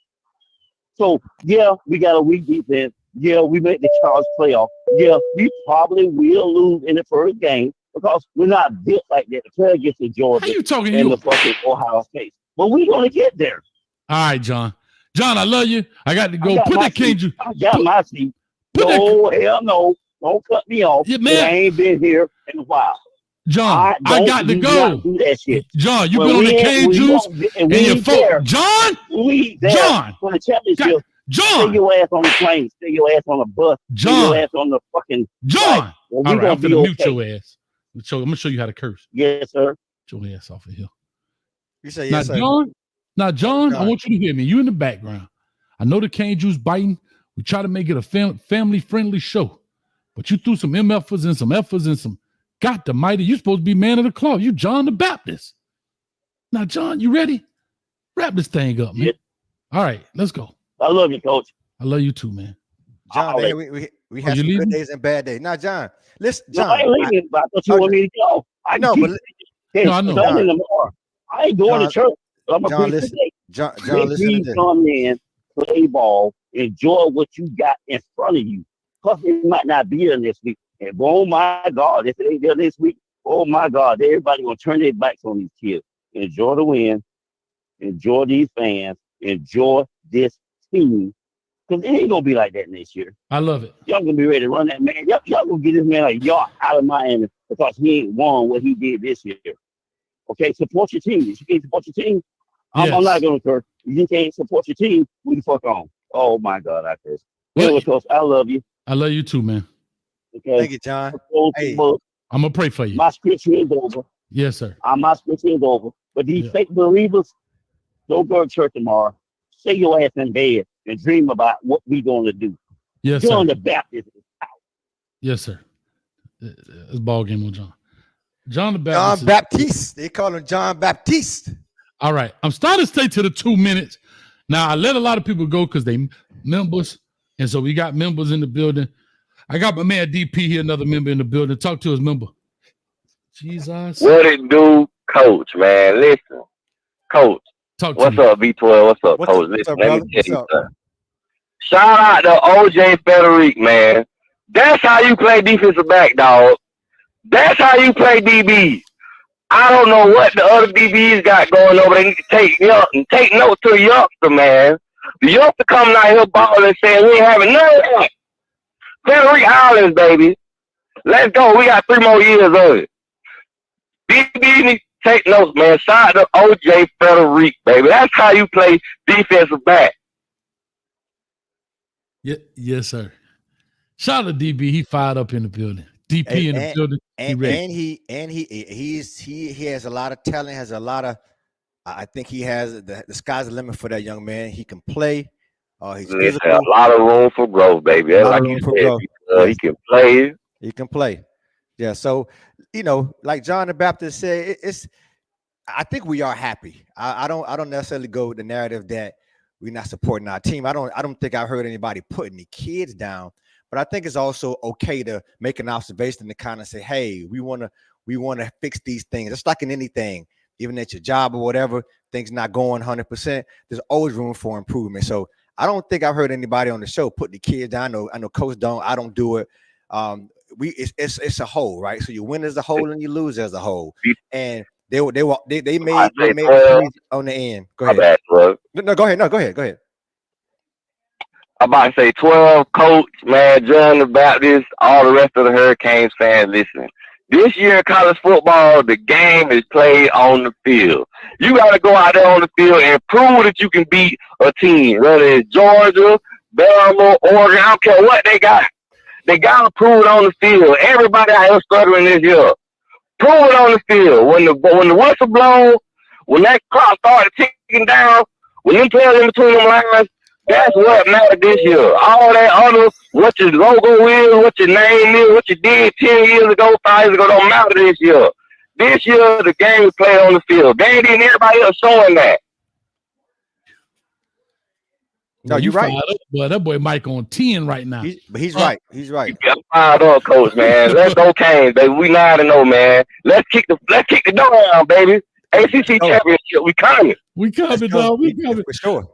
So, yeah, we got a weak defense. Yeah, we make the Chargers playoff. Yeah, we probably will lose in the first game because we're not built like that to play against the How Georgia you talking? and You? the fucking Ohio State. But we're going to get there. All right, John. John, I love you. I got to go. I got Put my that cane juice. I got my seat. Put that- No, hell no. Don't cut me off. Yeah, I man. ain't been here in a while. John, I got to do go. not do that shit. John, you When been on the we cane we juice don't- and and we your there. phone. John, We there John. for the championship. Stay John, your ass on the plane. Stay your ass on the bus. Stay John. your ass on the fucking John. Well, we All right, gonna I'm be gonna mute okay. your ass. I'm gonna show you how to curse. Yes, sir. Get your ass off of here. You say Now, yes, sir. John, I John. want you to hear me. You in the background. I know the cane juice biting. We try to make it a family-friendly show, but you threw some MFers and some Fers and some God the mighty. You supposed to be man of the cloth. You John the Baptist. Now, John, you ready? Wrap this thing up, man. Yep. All right, let's go. I love you, coach. I love you too, man. John, All man, right. we had you some good leaving? days and bad days. Now, John, listen, No, John. I ain't leaving, but I thought you I- wanted me to go. I No, keep but No, I know. Sunday tomorrow. I ain't going John- to church. But I'm John, gonna preach listen. today. John, Let listen to me this. come in, play ball, enjoy what you got in front of you. Plus, it might not be there this week. And oh my God, if it ain't there this week, oh my God, everybody gonna turn their backs on these kids. Enjoy the win. Enjoy these fans. Enjoy this team. Because it ain't gonna be like that next year. I love it. Y'all gonna be ready to run that man. Y'all gonna get this man like y'all out of Miami because he ain't won what he did this year. Okay, support your team. If you can't support your team, I'm Yes. not gonna curse. If you can't support your team, who the fuck on? Oh my God, I curse. Well, Anyway, coach, I love you. I love you too, man. Okay. Thank you, John. Close the Hey. book. I'm gonna pray for you. My scripture is over. Yes, sir. My scripture is over. But these Yeah. fake believers, don't go to church tomorrow. Stay your ass in bed and dream about what we gonna do. Yes, sir. John the Baptist. Yes, sir. It's ball game on John. John the John Baptist. Baptiste. They call him John Baptiste. All right. I'm starting to stay to the 2 minutes. Now, I let a lot of people go because they members. And so we got members in the building. I got my man DP here, another member in the building. Talk to his member. Jesus. What it do, coach, man? Listen, coach. Talk to What's me. up, V12? What's up, What's coach? up, Listen, brother? let me tell you What's up? something. Shout out to OJ Federic, man. That's how you play defensive back, dog. That's how you play DB. I don't know what the other DBs got going over. They need to take notes to the youngster, man. The youngster coming out here balling and saying we ain't having none of that. Federic Islands, baby. Let's go. We got 3 more years of it. DB need to take notes, man. Shout out to OJ Federic, baby. That's how you play defensive back. Yeah, yes, sir. Shout out to DB. He fired up in the building. DP in the building. He has a lot of talent, has a lot of I think he has the sky's the limit for that young man. He can play. He's Listen, physical. a lot of room for growth, baby. That's like you said, he can play. He can play. Yeah. So, like John the Baptist said, I think we are happy. I don't necessarily go with the narrative that we're not supporting our team. I don't think I heard anybody putting the kids down, but I think it's also okay to make an observation to kind of say, hey, we want to fix these things. It's like in anything, even at your job or whatever, things not going 100%. There's always room for improvement. So I don't think I've heard anybody on the show put the kids down. I know Coach don't. I don't do it. It's a whole, right? So you win as a whole and you lose as a whole. And they made on the end. Go ahead. No, go ahead. Go ahead. I'm about to say 12, Coach, man, John the Baptist, all the rest of the Hurricanes fans listening. This year in college football, the game is played on the field. You got to go out there on the field and prove that you can beat a team, whether it's Georgia, Bama, Oregon, I don't care what they got. They got to prove it on the field. Everybody out here stuttering this year. Prove it on the field. When the whistle blows, when that clock started ticking down, when you players in between them lines, that's what mattered this year. All that other, what your logo is, what your name is, what you did 10 years ago, 5 years ago, don't matter this year. This year, the game is played on the field. They ain't even everybody else showing that. No, you're right. Boy, that boy Mike on 10 right now. He's right. He's right. I'm fired up, Coach, man. Let's go Canes, baby. We 9-0, man. Let's kick the door down, baby. ACC championship, we coming. We coming, dog. We coming for sure.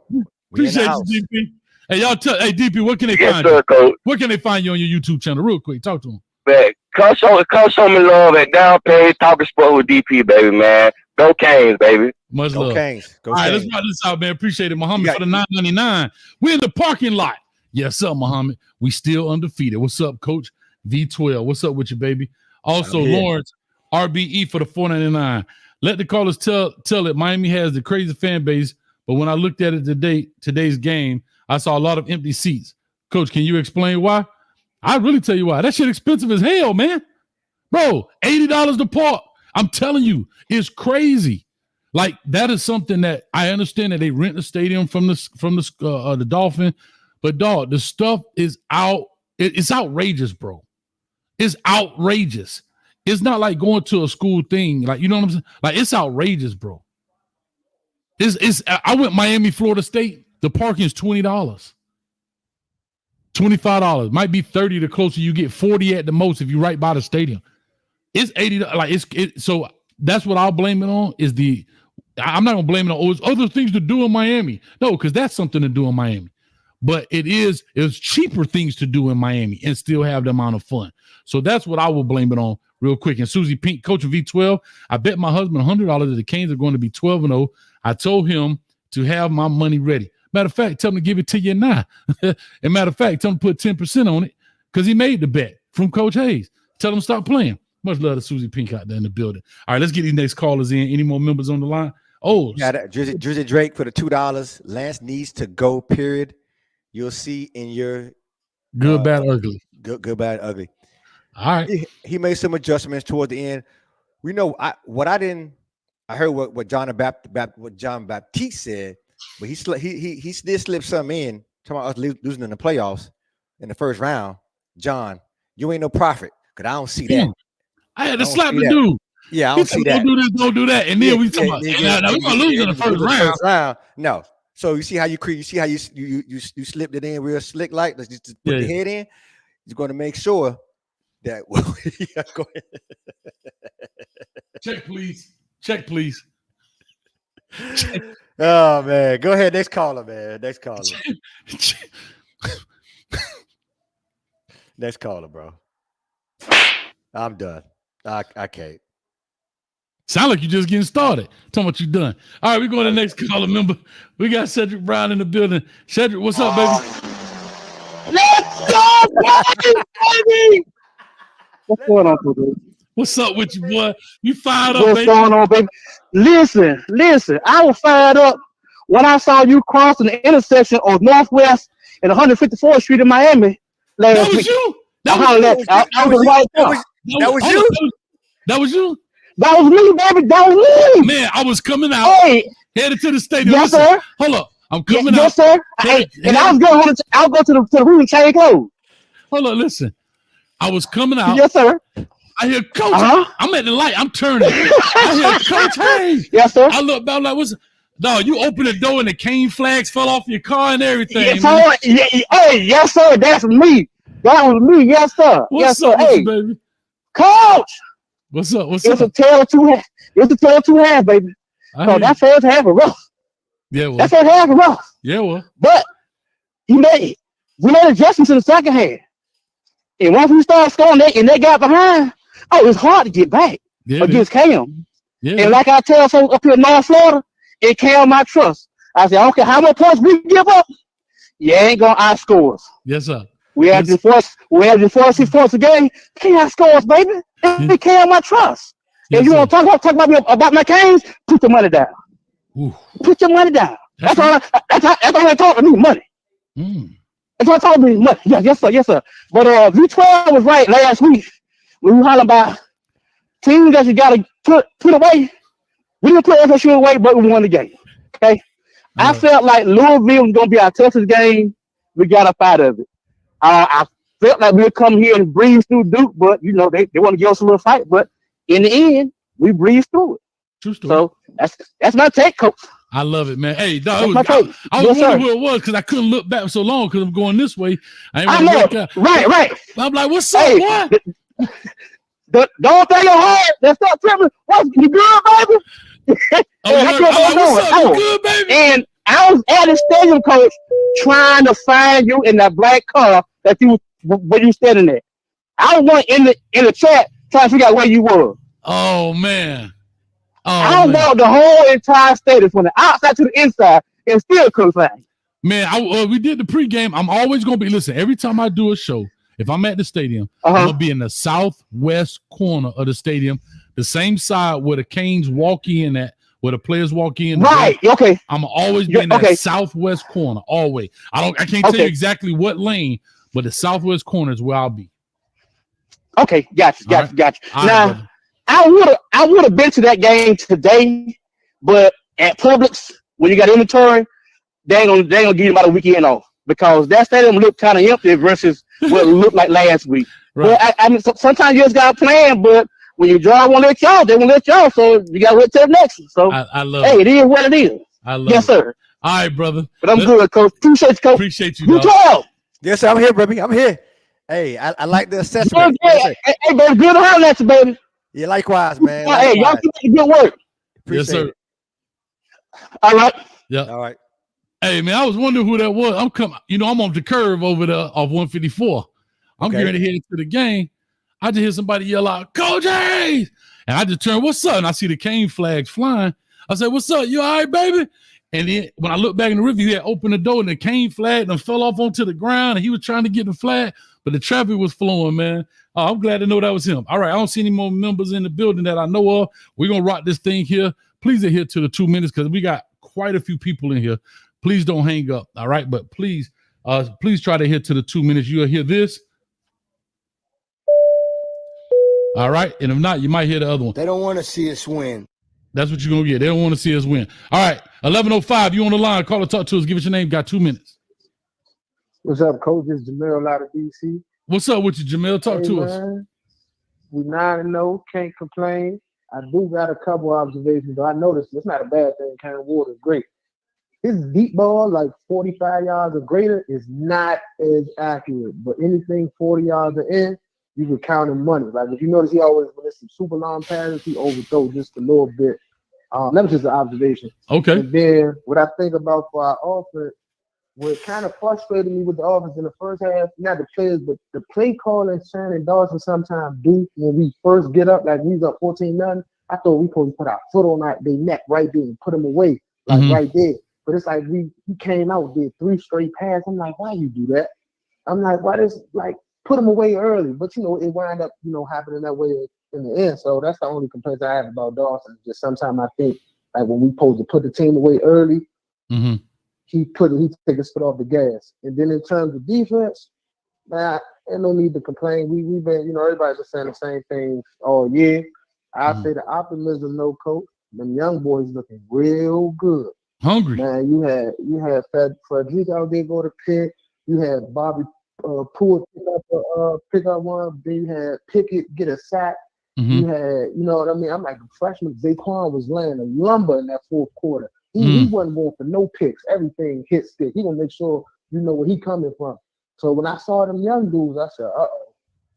Appreciate you, DP. Hey, hey, DP, where can they find you? Coach. Where can they find you on your YouTube channel? Real quick, talk to them. Man, come show me love at Down Page Talking Sport with DP, baby, man. Go Canes, baby. Much love. Canes. Go All right, Canes. let's rock this out, man. Appreciate it, Muhammad, for the $9.99. We're in the parking lot. Yes, up, Muhammad. We still undefeated. What's up, Coach V12? What's up with you, baby? Also, Lawrence, RBE for the $4.99. Let the callers tell it. Miami has the crazy fan base, but when I looked at it today's game, I saw a lot of empty seats. Coach, can you explain why? I really tell you why. That shit expensive as hell, man. Bro, $80 to park. I'm telling you, it's crazy. Like, that is something that I understand that they rent the stadium from the Dolphin, but dog, the stuff is out. It's outrageous, bro. It's outrageous. It's not like going to a school thing. Like, you know what I'm saying? Like, it's outrageous, bro. I went Miami, Florida State. The parking is $20. $25. Might be $30 the closer you get, $40 at the most if you're right by the stadium. It's $80. Like, so that's what I'll blame it on. I'm not gonna blame it on it's other things to do in Miami. No, because that's something to do in Miami. But it's cheaper things to do in Miami and still have the amount of fun. So that's what I will blame it on real quick. And Susie Pink, coach of V12, I bet my husband $100 that the Canes are going to be 12-0. I told him to have my money ready. Matter of fact, tell him to give it to you now. And matter of fact, tell him to put 10% on it because he made the bet from Coach Hayes. Tell him to stop playing. Much love to Susie Pink out there in the building. All right, let's get these next callers in. Any more members on the line? Oh, yeah, Drizzy Drake for the $2. Lance needs to go, period. You'll see in your good, bad, ugly. Good, bad, ugly. All right. He made some adjustments toward the end. We know I heard what John Baptiste said, but he did slip something in, talking about us losing in the playoffs in the first round. John, you ain't no prophet, because I don't see that. I had to slap the dude. Yeah, I don't see that. Don't do this, don't do that. And then we talking about now we're gonna lose in the first round. No. So you see how you slipped it in real slick like just put your head in. You're going to make sure that go ahead. Check please. Check. Oh man, go ahead. Next caller, man. Next caller, bro. I'm done. I can't. Sound like you're just getting started. Tell me what you done. All right, we're going to the next caller. Member, we got Cedric Brown in the building. Cedric, what's up, baby? Let's go, baby! What's going on, baby? What's up with you, boy? You fired up, baby? What's going on, baby? Listen. I was fired up when I saw you crossing the intersection of Northwest and 154th Street in Miami last week. That was you? That was you? That was me, baby. That was me. Man, I was coming out, headed to the stadium. Yes, sir. Hold up. I'm coming out. Yes, sir. And I was going to, I'll go to the room and change clothes. Hold up, listen. I was coming out. Yes, sir. I hear Coach. I'm at the light. I'm turning. I hear Coach Hayes. Yes, sir. I look back like, No, you opened the door and the cane flags fell off your car and everything. Yes, sir. Hey, yes, sir. That's me. That was me. Yes, sir. What's yes, up sir. with Hey, you, baby? Coach. What's up? What's It's up? a tale of two halves. It's a tale of two halves, baby. So that first half was rough. Yeah, well. That first half was rough. Yeah, well. But we made adjustments in the second half. And once we started scoring and they got behind, it was hard to get back against Cam. Yeah. And like I tell folks up here in North Florida, it Cam my trust. I said, I don't care how much points we give up, you ain't gonna outscore us. Yes, sir. We have the 46 points a game. Can't outscore us, baby. It Cam my trust. Yes, if you want to talk about my Canes, put the money down. Ooh. Put your money down. That's all I talk to me, money. That's all I talk to me, money. Yes, sir, yes, sir. But V12 was right last week. We were hollering about teams that you gotta put away. We didn't put FSU away, but we won the game. Okay. I felt like Louisville was gonna be our toughest game. We got up out of it. I felt like we would come here and breeze through Duke, but they want to give us a little fight. But in the end, we breezed through it. True story. So that's my take, Coach. I love it, man. Hey, dog, I Yes, was wondering who it was because I couldn't look back so long because I'm going this way. I know. Right. I'm like, what's up, boy? Don't throw your heart. Let's start tripping. What's you good, baby? What's up? You good, baby? And I was at the stadium, Coach, trying to find you in that black car that where you standing there. I was one in the chat trying to figure out where you were. Oh man. I walked the whole entire stadium from the outside to the inside and still couldn't find you. Man, we did the pregame. I'm always gonna be every time I do a show, if I'm at the stadium, I'm gonna be in the southwest corner of the stadium, the same side where the Canes walk in at, where the players walk in. Right. Okay. I'm always be in that southwest corner. Always. I can't tell you exactly what lane, but the southwest corner is where I'll be. Okay, gotcha. Now, right, I would have been to that game today, but at Publix, when you got inventory, they ain't gonna give you about a weekend off because that stadium looked kind of empty versus what it looked like last week. Right. But I mean, sometimes you just got a plan, but when you draw, they won't let y'all. So you gotta wait till the next one. So I love it is what it is. I love yes, sir. All right, brother. But I'm good, Coach. Appreciate you, Coach. Appreciate you, dog. Yes, sir. I'm here, baby. I'm here. Hey, I like the assessment. Hey, baby, good to have you, baby. Yeah, likewise, man. Hey, y'all keep making good work. Appreciate yes, sir. it. All right. Yeah. All right. Hey, man, I was wondering who that was. I'm on the curve over there off 154. I'm getting to head into the game. I just hear somebody yell out, Coach Hayes! And I just turn, what's up? And I see the cane flags flying. I said, what's up? You all right, baby? And then when I look back in the review, he had opened the door and the cane flag and fell off onto the ground. And he was trying to get the flag, but the traffic was flowing, man. I'm glad to know that was him. All right, I don't see any more members in the building that I know of. We're going to rock this thing here. Please adhere to the 2 minutes because we got quite a few people in here. Please don't hang up, all right? But please try to adhere to the 2 minutes. You'll hear this. All right, and if not, you might hear the other one. They don't want to see us win. That's what you're going to get. They don't want to see us win. All right, 11:05, you on the line. Call or talk to us. Give us your name. Got 2 minutes. What's up, Coach? It's Jamil out of DC. What's up with you, Jamil? Talk to us. We 9-0, can't complain. I do got a couple observations, though. I noticed it's not a bad thing. Kind of water is great. His deep ball, like 45 yards or greater, is not as accurate. But anything 40 yards or in, you can count him money. Like if you notice, he always when there's some super long passes, he overthrows just a little bit. That was just an observation. Okay. And then what I think about for our offense, what kind of frustrated me with the offense in the first half, not the players, but the play calling Shannon Dawson sometimes do when we first get up, like we was up 14-0. I thought we supposed to put our foot on their neck right there and put them away, like right there. But it's like he came out, did 3 straight passes. I'm like, why you do that? I'm like, why this put them away early? But it wound up, happening that way in the end. So that's the only complaint I have about Dawson. Just sometimes I think like when we supposed to put the team away early, he take his foot off the gas. And then in terms of defense, man, ain't no need to complain. We've been, everybody's been saying the same thing all year. I say the optimism, no coach. Them young boys looking real good. Hungry. Man, you had Frederick out there go to pick. You had Bobby Poole pick up one. Then you had Pickett get a sack. You had, you know what I mean? I'm like a freshman. Zaquan was laying a lumber in that fourth quarter. He wasn't going for no picks. Everything hit stick. He gonna make sure you know where he coming from. So when I saw them young dudes, I said, uh-oh.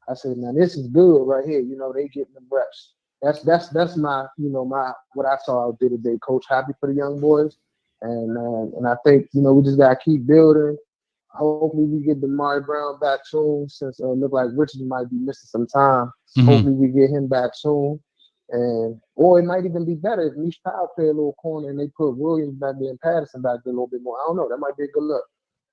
I said, man, this is good right here. You know, they getting them reps. That's my, you know, my what I saw out there today, Coach. Happy for the young boys. And I think, you know, we just gotta keep building. Hopefully we get Damari Brown back soon, since it look like Richards might be missing some time. Hopefully we get him back soon. Or it might even be better if Niche Powell play a little corner and they put Williams back there and Patterson back there a little bit more. I don't know. That might be a good look.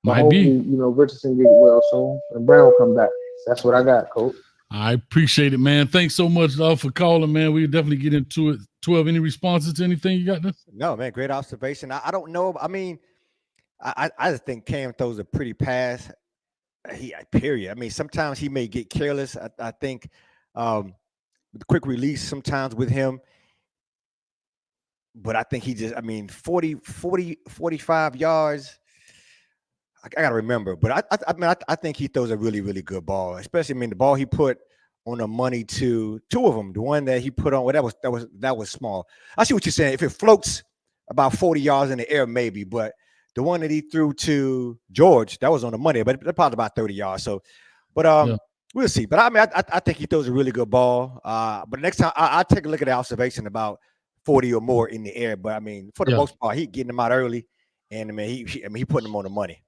But hopefully, you know, Richardson get well soon and Brown come back. That's what I got, Coach. I appreciate it, man. Thanks so much for calling, man. We'll definitely get into it. 12, any responses to anything you got there? No, man, great observation. I don't know. I mean, I just think Cam throws a pretty pass. Period. I mean, sometimes he may get careless. I think the quick release sometimes with him. But I think he just, I mean, 45 yards. I got to remember. But I think he throws a really, really good ball. Especially, I mean, the ball he put on the money to two of them. The one that he put on, well, that was small. I see what you're saying. If it floats about 40 yards in the air, maybe. But the one that he threw to George, that was on the money. But that's probably about 30 yards. So, but we'll see. But I mean, I think he throws a really good ball. But next time, I'll take a look at the observation about 40 or more in the air. But I mean, for the most part, he getting them out early, and I mean, he putting them on the money.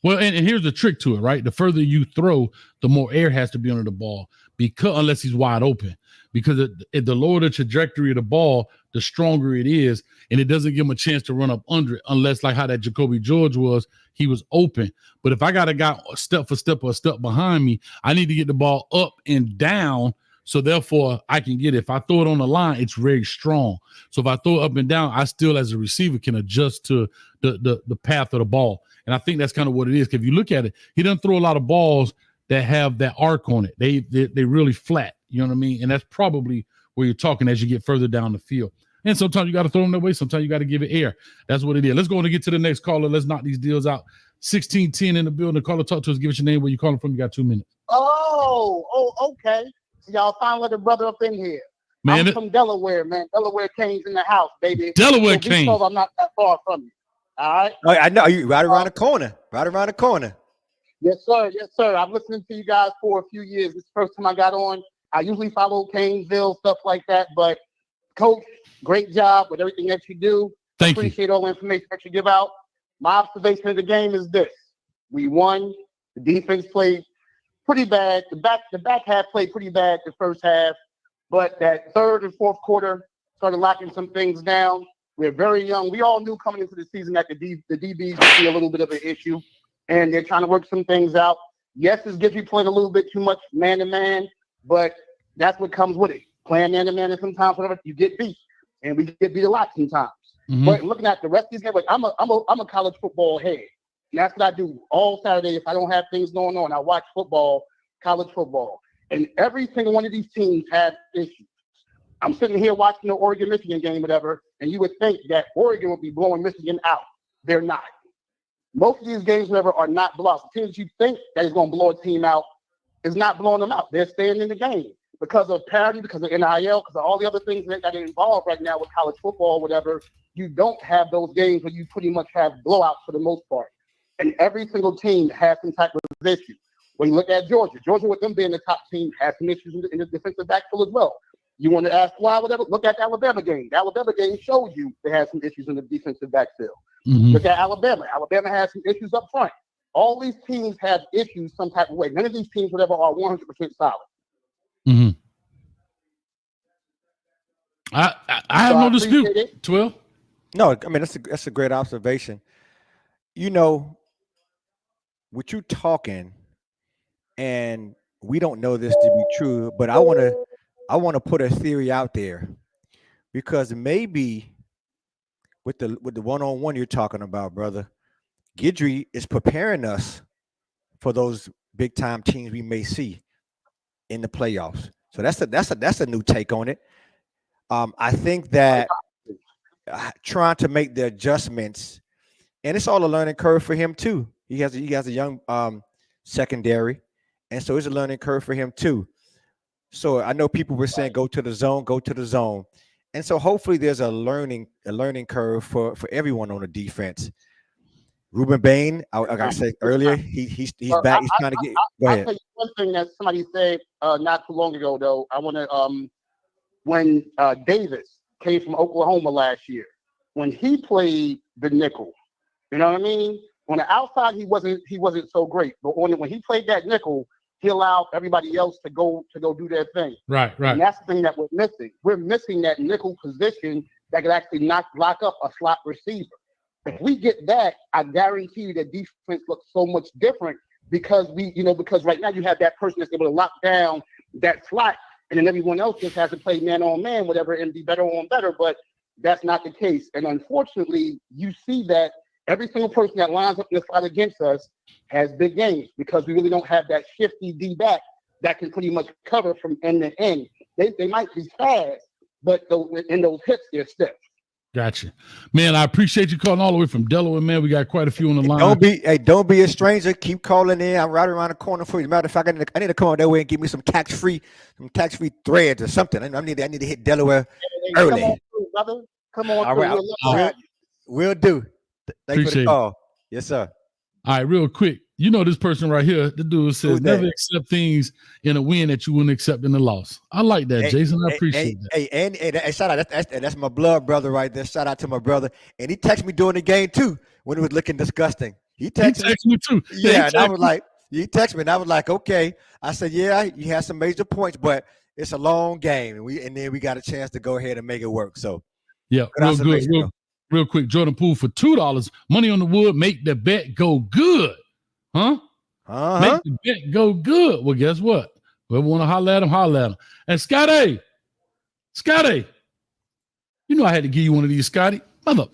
Well, and here's the trick to it, right? The further you throw, the more air has to be under the ball, because unless he's wide open. Because the lower the trajectory of the ball, the stronger it is, and it doesn't give him a chance to run up under it, unless like how that Jacoby George was, he was open. But if I got a guy step for step or a step behind me, I need to get the ball up and down, so therefore I can get it. If I throw it on the line, it's very strong. So if I throw it up and down, I still as a receiver can adjust to the path of the ball. And I think that's kind of what it is. If you look at it, he doesn't throw a lot of balls that have that arc on it. They really flat. You know what I mean? And that's probably where you're talking as you get further down the field. And sometimes you got to throw them that way. Sometimes you got to give it air. That's what it is. Let's go on and get to the next caller. Let's knock these deals out. 1610 in the building. Caller, talk to us. Give us your name, where you calling from. You got 2 minutes. Okay. So y'all finally let the brother up in here. Man, I'm from Delaware, man. Delaware Canes in the house, baby. Delaware Canes. I'm not that far from you. All right. Oh, I know you right around the corner. Right around the corner. Yes, sir. Yes, sir. I've listened to you guys for a few years. This is the first time I got on. I usually follow Canesville, stuff like that. But, Coach, great job with everything that you do. Thank you. Appreciate all the information that you give out. My observation of the game is this. We won. The defense played pretty bad. The back half played pretty bad the first half. But that third and fourth quarter started locking some things down. We're very young. We all knew coming into the season that the DBs would be a little bit of an issue, and they're trying to work some things out. Yes, this gives you playing a little bit too much man-to-man, but that's what comes with it. Playing man-to-man, and sometimes whatever, you get beat, and we get beat a lot sometimes. Mm-hmm. But looking at the rest of these games, like I'm a college football head. And that's what I do all Saturday. If I don't have things going on, I watch football, college football. And every single one of these teams have issues. I'm sitting here watching the Oregon-Michigan game, whatever, and you would think that Oregon would be blowing Michigan out. They're not. Most of these games, whatever, are not blowouts. The teams you think that is going to blow a team out is not blowing them out. They're staying in the game because of parity, because of NIL, because of all the other things that are involved right now with college football, whatever. You don't have those games where you pretty much have blowouts for the most part. And every single team has some type of issue. When you look at Georgia, with them being the top team, has some issues in the defensive backfield as well. You want to ask why, whatever, look at the Alabama game. The Alabama game shows you they had some issues in the defensive backfield. Mm-hmm. Look at Alabama. Alabama has some issues up front. All these teams have issues some type of way. None of these teams, whatever, are 100% solid. Mm-hmm. I have no dispute. 12? No, I mean, that's a great observation. You know, with you talking, and we don't know this to be true, but I want to put a theory out there, because maybe with the one-on-one you're talking about, brother, Guidry is preparing us for those big time teams we may see in the playoffs. So that's a new take on it. I think that trying to make the adjustments, and it's all a learning curve for him too. He has a young secondary, and so it's a learning curve for him too. So I know people were saying go to the zone, And so hopefully there's a learning curve for everyone on the defense. Ruben Bain, like I said earlier, he's back. He's trying to get. Go I'll ahead. tell you one thing that somebody said not too long ago, though. I want to when Davis came from Oklahoma last year, when he played the nickel, you know what I mean? On the outside, he wasn't so great, but when he played that nickel, he allowed everybody else to go do their thing. Right. And that's the thing that we're missing. We're missing that nickel position that could actually lock up a slot receiver. If we get that, I guarantee you that defense looks so much different because because right now you have that person that's able to lock down that slot, and then everyone else just has to play man on man, whatever, and be better on better. But that's not the case. And unfortunately, you see that every single person that lines up in the slot against us has big games because we really don't have that shifty D back that can pretty much cover from end to end. They might be fast, but in those hits, they're stiff. Gotcha. Man, I appreciate you calling all the way from Delaware, man. We got quite a few on the line. Don't be a stranger. Keep calling in. I'm right around the corner for you. As a matter of fact, I need to come on that way and give me some tax-free threads or something. I need to hit Delaware early. Come on through, brother. Come on All through. right. We'll do. Thanks for the call. Yes, sir. All right, real quick. You know this person right here, the dude says never accept things in a win that you wouldn't accept in a loss. I like that, Jason. I appreciate that. And shout out, that's my blood brother right there. Shout out to my brother. And he texted me during the game too when it was looking disgusting. He texted me too. Yeah, and I was like, he texted me and I was like, okay. I said, yeah, you had some major points, but it's a long game. And then we got a chance to go ahead and make it work. So yeah, real quick. Jordan Poole for $2. Money on the wood, make the bet go good. Huh? Make the bet go good. Well, guess what? Whoever want to holler at him. And Scotty, you know I had to give you one of these, Scotty. Mother,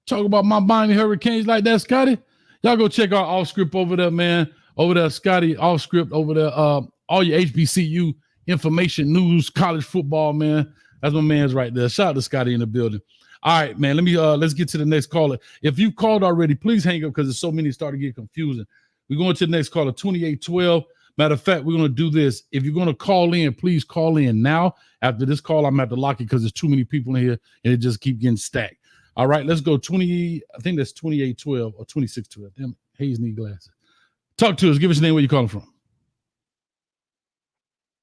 talk about my Miami Hurricanes like that, Scotty. Y'all go check out Off Script over there, man. Over there, Scotty, Off Script over there. All your HBCU information, news, college football, man. That's my man's right there. Shout out to Scotty in the building. All right, man. Let's get to the next caller. If you called already, please hang up because there's so many starting to get confusing. We're going to the next caller, 2812. Matter of fact, we're going to do this. If you're going to call in, please call in now. After this call, I'm going to have to lock it because there's too many people in here and it just keep getting stacked. All right, let's go I think that's 2812 or 2612. Damn, Hayes need glasses. Talk to us. Give us your name, where you calling from.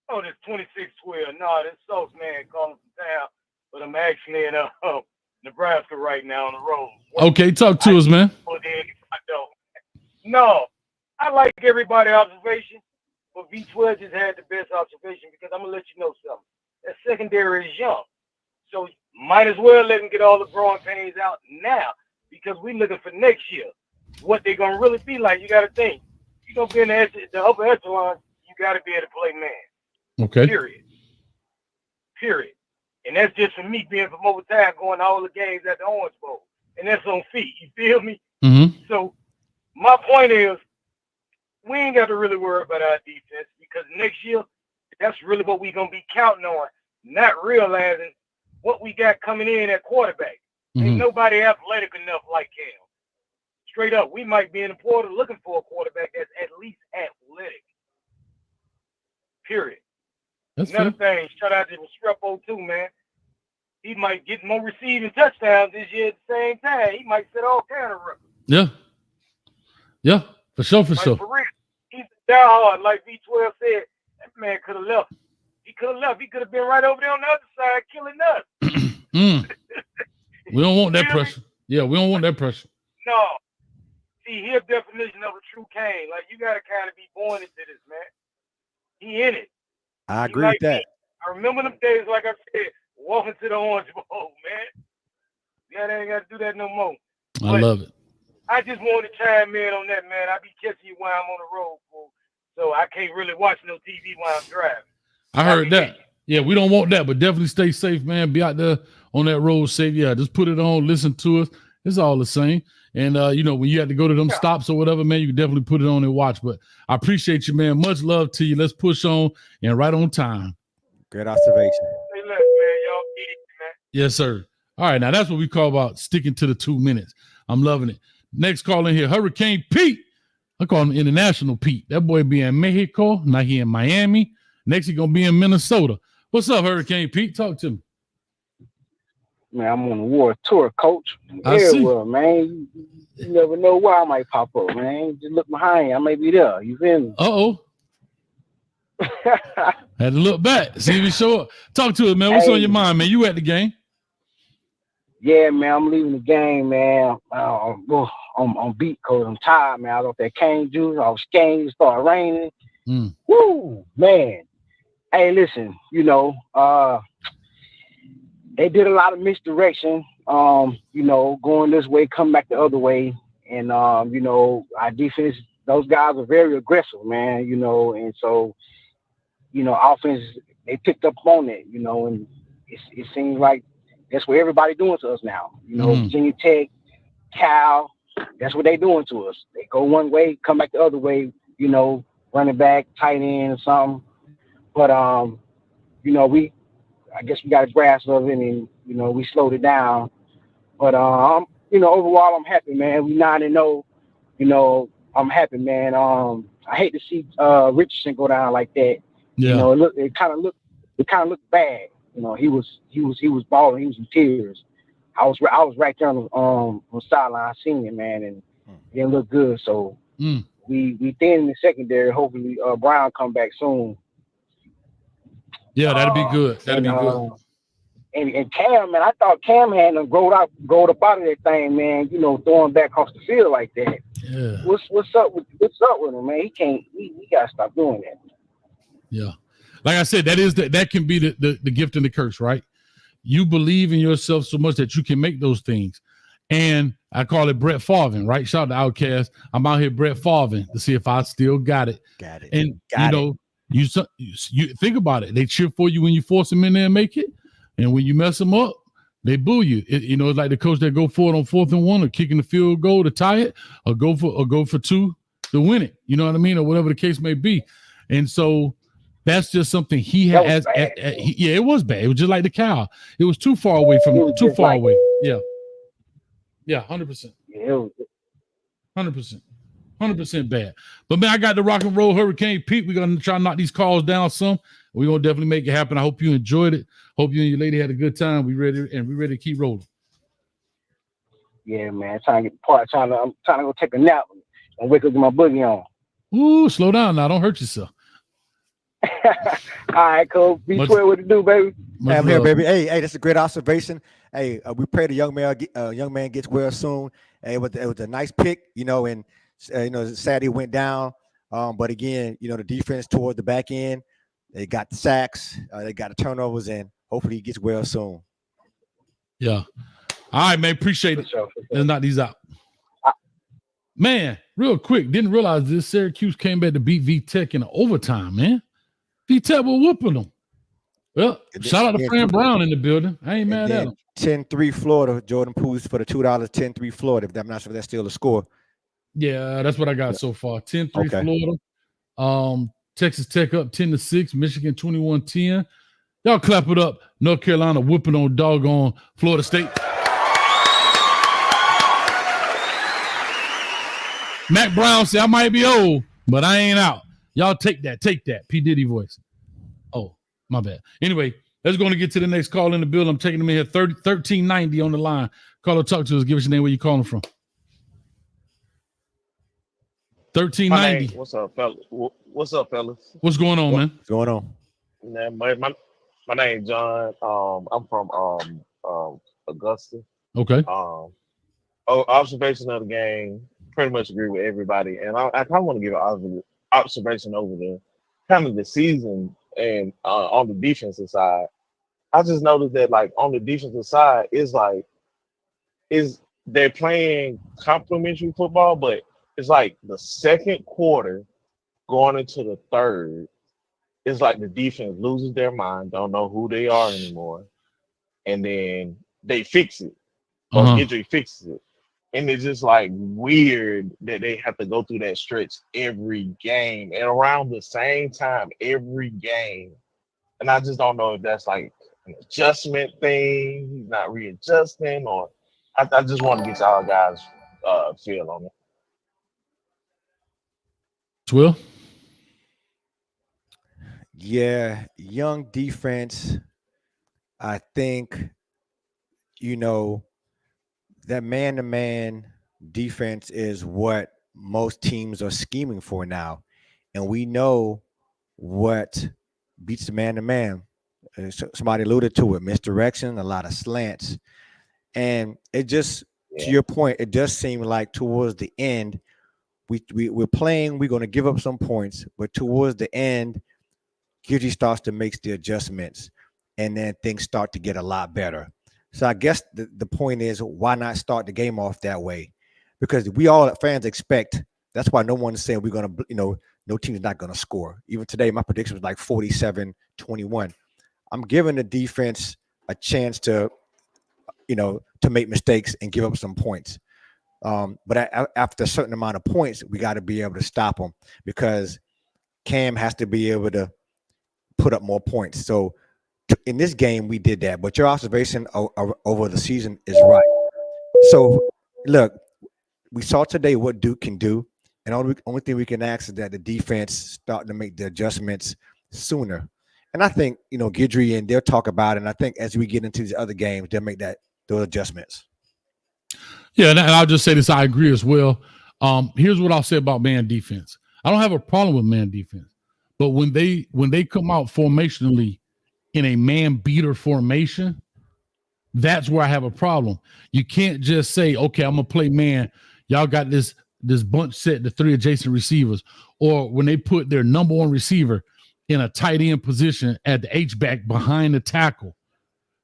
Oh, this 2612. No, this Soaks man calling from town, but I'm actually in Nebraska right now on the road. Okay, talk to us, man. No, I like everybody's observation, but V12 just had the best observation because I'm going to let you know something. That secondary is young. So might as well let them get all the growing pains out now because we're looking for next year. What they're going to really be like, you got to think. You're going to be in the upper echelon, you got to be able to play man. Okay. Period. And that's just for me being from over time, going to all the games at the Orange Bowl. And that's on feet. You feel me? Mm-hmm. So my point is, we ain't got to really worry about our defense because next year, that's really what we're going to be counting on, not realizing what we got coming in at quarterback. Mm-hmm. Ain't nobody athletic enough like Cam. Straight up, we might be in the portal looking for a quarterback that's at least athletic. Period. That's Another fair. thing, shout out to Restrepo too, man. He might get more receiving touchdowns this year at the same time. He might set all kind of records. Yeah, for sure. For real. He's diehard, like V12 said. That man could have left. He could have left. He could have been right over there on the other side killing us. We don't want that pressure. Yeah, we don't want that pressure. No. See, his definition of a true Kane. Like, you got to kind of be born into this, man. He in it. I agree with that. I remember them days, like I said, walking to the Orange Bowl, man. Yeah, they ain't got to do that no more. I love it. I just want to chime in on that, man. I be catching you while I'm on the road, fool. So I can't really watch no TV while I'm driving. I heard that. Yeah, we don't want that, but definitely stay safe, man. Be out there on that road safe. Yeah, just put it on, listen to us. It's all the same. And, when you have to go to them stops or whatever, man, you can definitely put it on and watch. But I appreciate you, man. Much love to you. Let's push on and right on time. Great observation. Hey, look, man, y'all get it, man. Yes, sir. All right, now that's what we call about sticking to the 2 minutes. I'm loving it. Next call in here, Hurricane Pete. I call him International Pete. That boy be in Mexico. Now he in Miami. Next he going to be in Minnesota. What's up, Hurricane Pete? Talk to me. Man, I'm on a war tour, coach. I see. Everywhere, man. You never know where I might pop up, man. Just look behind you. I may be there. You feel me? Uh-oh. Had to look back. See if he show up. Talk to us, man. What's on your mind, man? You at the game? Yeah, man. I'm leaving the game, man. I'm beat, coach. I'm tired, man. I got that cane juice. I was skating. It started raining. Woo, man. Hey, listen. They did a lot of misdirection. Going this way, come back the other way, and our defense. Those guys are very aggressive, man. And so. Offense, they picked up on it, and it seems like that's what everybody doing to us now. Virginia Tech, Cal, that's what they doing to us. They go one way, come back the other way, running back, tight end or something. But, I guess we got a grasp of it and, we slowed it down. But, overall, I'm happy, man. We 9-0, I'm happy, man. I hate to see Richardson go down like that. Yeah. It kind of looked bad. He was balling. He was in tears. I was right there on the sideline seeing it, man, and it didn't look good. So we thin in the secondary. Hopefully, Brown come back soon. Yeah, that'd be good. That'd be good. And Cam, man, I thought Cam had him growed up out of that thing, man. Throwing back across the field like that. Yeah. What's up with him, man? He can't. We gotta stop doing that. Yeah. Like I said, that can be the gift and the curse, right? You believe in yourself so much that you can make those things. And I call it Brett Favre, right? Shout out to Outcast. I'm out here Brett Favre to see if I still got it. Got it. And you think about it. They cheer for you when you force them in there and make it. And when you mess them up, they boo you. It's like the coach that go for it on 4th and 1 or kicking the field goal to tie it or go for 2 to win it. You know what I mean? Or whatever the case may be. And so that's just something he has. It was bad. It was just like the cow. It was too far away too far away. Yeah. Yeah, 100%. Yeah, 100% bad. But man, I got the rock and roll Hurricane Pete. We're gonna try to knock these calls down some. We're gonna definitely make it happen. I hope you enjoyed it. Hope you and your lady had a good time. We ready to keep rolling. Yeah, man. I'm trying to go take a nap and wake up with my boogie on. Ooh, slow down now. Don't hurt yourself. All right, cool. Be square what to do, baby. I'm here, baby. Hey, that's a great observation. Hey, we pray the young man gets well soon. Hey, it was a nice pick, and sad he went down. But again, the defense toward the back end, they got the sacks, they got the turnovers, and hopefully he gets well soon. Yeah. All right, man. Appreciate it. Let's knock these out. Man, real quick, didn't realize this. Syracuse came back to beat V-Tech in overtime, man. V-Tech was whooping them. Well, shout out to Fran Brown in the building. I ain't mad at him. 10-3 Florida, Jordan Poos for the $2, 10-3 Florida. I'm not sure if that's still a score. Yeah, that's what I got so far. 10-3 Florida. Texas Tech up 10-6. Michigan 21-10. Y'all clap it up. North Carolina whooping on doggone Florida State. Mac Brown said, I might be old, but I ain't out. Y'all take that. P. Diddy voice. Oh, my bad. Anyway, let's go and get to the next call in the building. I'm taking them in here. 1390 on the line. Caller, talk to us. Give us your name. Where you calling from? 1390. What's up, fellas? What's going on, man? What's going on? Man, my name's John. I'm from Augusta. Okay. Observation of the game. Pretty much agree with everybody, and I kind of want to give an observation over the kind of the season and on the defensive side. I just noticed that like on the defensive side they're playing complementary football, but it's like the second quarter going into the third, it's like the defense loses their mind, don't know who they are anymore, and then they fix it. Or injury fixes it. And it's just like weird that they have to go through that stretch every game and around the same time every game. And I just don't know if that's like an adjustment thing, he's not readjusting, or I just want to get y'all guys feel on it. Will? Yeah, young defense. I think, you know, that man-to-man defense is what most teams are scheming for now. And we know what beats the man-to-man. Somebody alluded to it, misdirection, a lot of slants. And it just, to your point, it does seem like towards the end, we're playing, we're going to give up some points, but towards the end, Gidry starts to make the adjustments, and then things start to get a lot better. So I guess the point is, why not start the game off that way? Because we all fans expect. That's why no one's saying we're going to, no team's not going to score. Even today, my prediction was like 47-21. I'm giving the defense a chance to, to make mistakes and give up some points. But after a certain amount of points, we got to be able to stop them, because Cam has to be able to put up more points. So in this game, we did that. But your observation over the season is right. So look, we saw today what Duke can do. And only thing we can ask is that the defense start to make the adjustments sooner. And I think, Gidry, and they'll talk about it. And I think as we get into these other games, they'll make those adjustments. Yeah, and I'll just say this. I agree as well. Here's what I'll say about man defense. I don't have a problem with man defense. But when they come out formationally in a man beater formation, that's where I have a problem. You can't just say, okay, I'm going to play man. Y'all got this bunch set to 3 adjacent receivers. Or when they put their number 1 receiver in a tight end position at the H-back behind the tackle,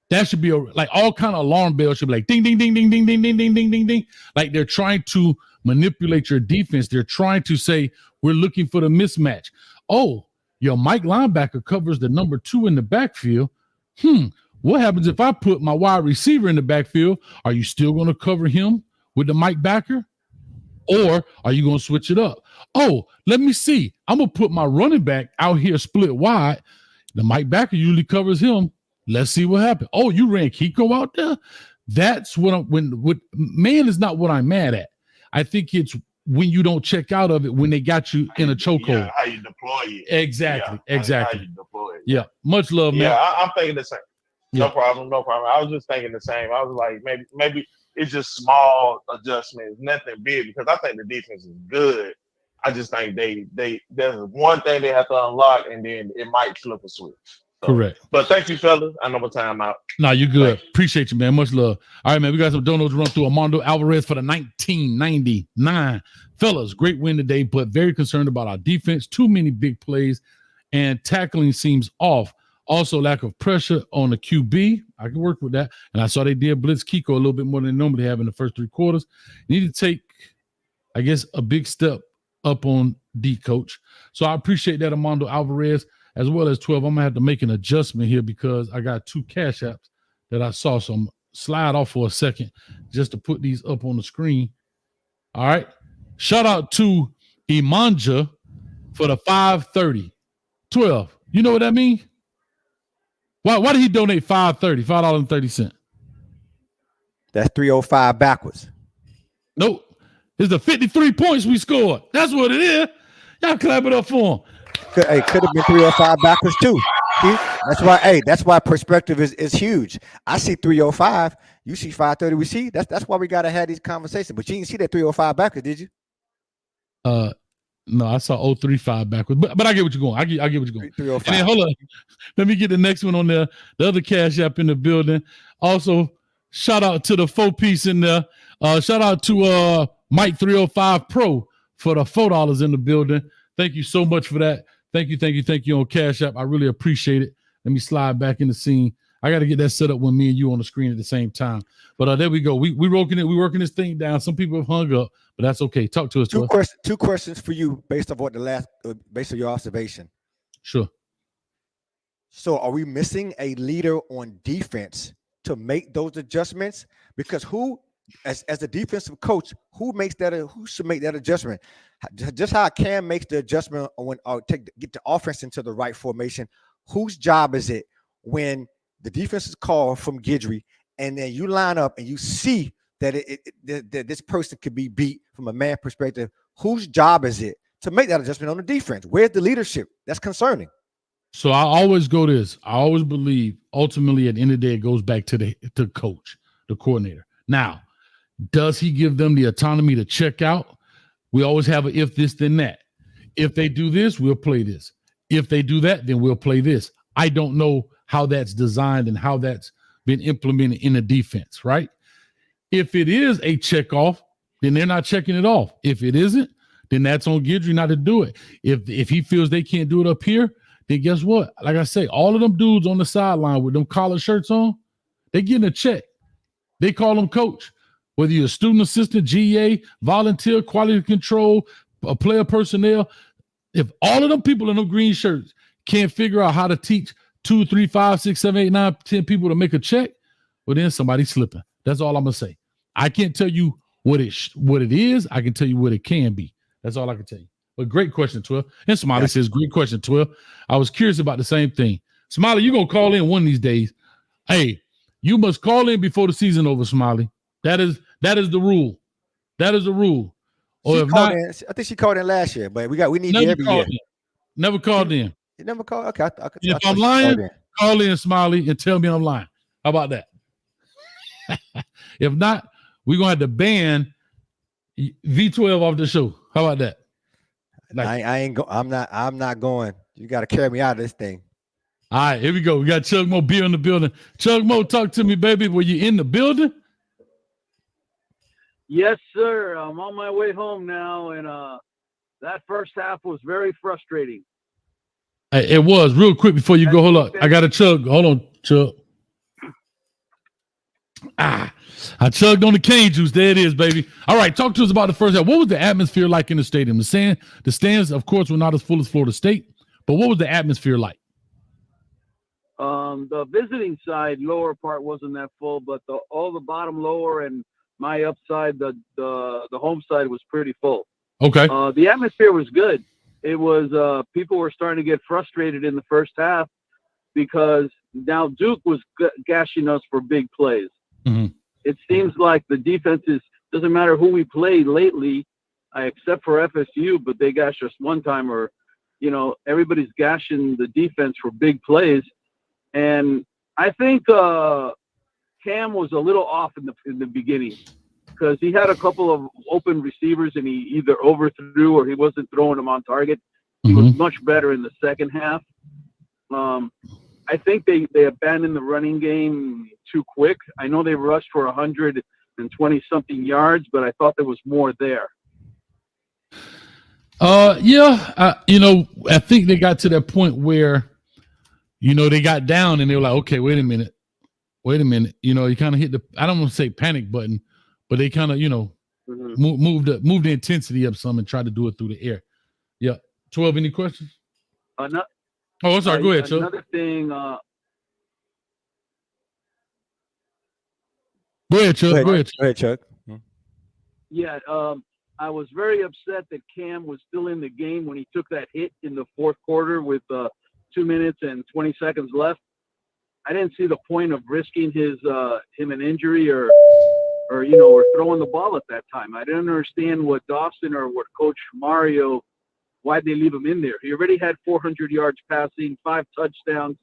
that should be like all kind of alarm bells should be like ding, ding, ding, ding, ding, ding, ding, ding, ding, ding, ding. Like they're trying to manipulate your defense. They're trying to say, we're looking for the mismatch. Oh, your Mike linebacker covers the number 2 in the backfield. What happens if I put my wide receiver in the backfield? Are you still going to cover him with the Mike backer? Or are you going to switch it up? Oh, let me see. I'm going to put my running back out here split wide. The Mike backer usually covers him. Let's see what happens. Oh, you ran Kiko out there? That's what man is not what I'm mad at. I think it's when you don't check out of it, when they got you in a chokehold. Yeah, how you deploy it. Exactly. How you deploy it. Yeah. Much love, man. Yeah, I'm thinking the same. No Yeah. problem. I was just thinking the same. I was like, maybe it's just small adjustments, nothing big, because I think the defense is good. I just think there's one thing they have to unlock, and then it might flip a switch. So, Correct. But thank you, fellas. I know my time out. No, you're good. Appreciate you, man. Much love. All right, man. We got some donos to run through. Armando Alvarez for the 1999. Fellas, great win today, but very concerned about our defense. Too many big plays, and tackling seems off. Also, lack of pressure on the QB. I can work with that. And I saw they did blitz Kiko a little bit more than they normally have in the first 3 quarters. Need to take, I guess, a big step up on D, coach. So I appreciate that, Armando Alvarez, as well as 12. I'm going to have to make an adjustment here because I got 2 cash apps that I saw. So I'm slide off for a second just to put these up on the screen. All right. Shout out to Imanja for the 530. 12. You know what that means? Why did he donate $5.30? That's 305 backwards. Nope. It's the 53 points we scored. That's what it is. Y'all clap it up for him. Could have been 305 backwards too. See? That's why perspective is huge. I see 305. You see 530. We see that's why we gotta have these conversations. But you didn't see that 305 backwards, did you? No, I saw 035 backwards. But I get what you're going. I get what you're going. 305. And then hold on. Let me get the next one on there. The other cash app in the building. Also, shout out to the 4-piece in there. Shout out to Mike 305 Pro for the $4 in the building. Thank you so much for that. Thank you on Cash App. I really appreciate it. Let me slide back in the scene. I got to get that set up when me and you on the screen at the same time. But there we go. We working this thing down. Some people have hung up, but that's okay. Talk to us. Two questions for you based on based on your observation. Sure. So are we missing a leader on defense to make those adjustments? Because who, as a defensive coach, who should make that adjustment? Just how Cam makes the adjustment when get the offense into the right formation. Whose job is it when the defense is called from Gidry, and then you line up and you see that that this person could be beat from a man perspective? Whose job is it to make that adjustment on the defense? Where's the leadership? That's concerning. So I always go this. I always believe ultimately at the end of the day, it goes back to the coach. the coordinator. Now, does he give them the autonomy to check out? We always have a if this, then that. If they do this, we'll play this. If they do that, then we'll play this. I don't know how that's designed and how that's been implemented in the defense, right? If it is a check off, then they're not checking it off. If it isn't, then that's on Guidry not to do it. If he feels they can't do it up here, then guess what? Like I say, all of them dudes on the sideline with them collar shirts on, they getting a check. They call them coach. Whether you're a student assistant, GA, volunteer, quality control, a player personnel, if all of them people in them green shirts can't figure out how to teach 2, 3, 5, 6, 7, 8, 9, 10 people to make a check, well, then somebody's slipping. That's all I'm gonna say. I can't tell you what it is. I can tell you what it can be. That's all I can tell you. But great question, 12. And Smiley says, great question, 12. I was curious about the same thing. Smiley, you're gonna call in one of these days. Hey, you must call in before the season over, Smiley. That is the rule. That is the rule. Or if not, I think she called in last year, but we need you every year. Never called in. You never called? Okay. If I'm lying, call in, Smiley, and tell me I'm lying. How about that? If not, we're gonna have to ban V12 off the show. How about that? Like, I'm not going. You got to carry me out of this thing. All right, here we go. We got Chug Mo Beer in the building. Chug Mo, talk to me, baby. Were you in the building? Yes, sir. I'm on my way home now, and that first half was very frustrating. It was. Real quick before you go, hold up. I got to chug. Hold on, Chug. I chugged on the cane juice. There it is, baby. All right, talk to us about the first half. What was the atmosphere like in the stadium? The stands, of course, were not as full as Florida State, but what was the atmosphere like? The visiting side, lower part wasn't that full, but all the bottom lower and my upside, the home side was pretty full. Okay. The atmosphere was good. It was people were starting to get frustrated in the first half because now Duke was gashing us for big plays. Mm-hmm. It seems like the defenses, doesn't matter who we played lately, except for FSU, but they gashed us one time, or, everybody's gashing the defense for big plays. And I think Cam was a little off in the beginning because he had a couple of open receivers and he either overthrew or he wasn't throwing them on target. He was much better in the second half. I think they abandoned the running game too quick. I know they rushed for 120-something yards, but I thought there was more there. I think they got to that point where, they got down and they were like, okay, wait a minute. You kind of hit I don't want to say panic button, but they kind of, move the intensity up some and try to do it through the air. Yeah. 12, any questions? I'm sorry. Go ahead, Chuck. Another thing. Go ahead, Chuck. Go ahead, Chuck. Yeah. I was very upset that Cam was still in the game when he took that hit in the fourth quarter with 2 minutes and 20 seconds left. I didn't see the point of risking him an injury or throwing the ball at that time. I didn't understand what Dawson or what Coach Mario, why'd they leave him in there? He already had 400 yards passing, 5 touchdowns.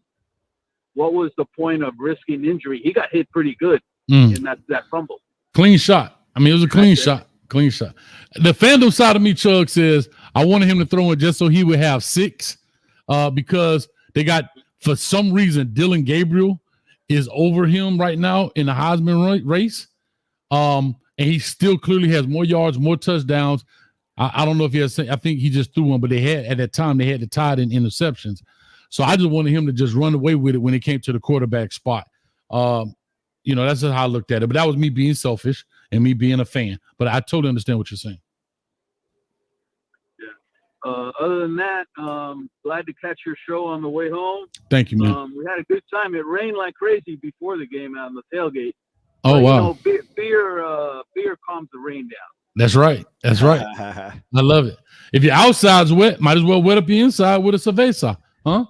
What was the point of risking injury? He got hit pretty good in that fumble. Clean shot. I mean, it was a clean shot. Clean shot. The fandom side of me, Chug, says I wanted him to throw it just so he would have 6 because they got, for some reason, Dylan Gabriel is over him right now in the Heisman race. And he still clearly has more yards, more touchdowns. I don't know if he has, I think he just threw one, but at that time, they had to tie it in interceptions. So I just wanted him to just run away with it when it came to the quarterback spot. That's just how I looked at it. But that was me being selfish and me being a fan. But I totally understand what you're saying. Other than that, glad to catch your show on the way home. Thank you, man. We had a good time. It rained like crazy before the game out on the tailgate. Oh, wow. Beer calms the rain down. That's right. That's right. I love it. If your outside's wet, might as well wet up your inside with a cerveza, huh?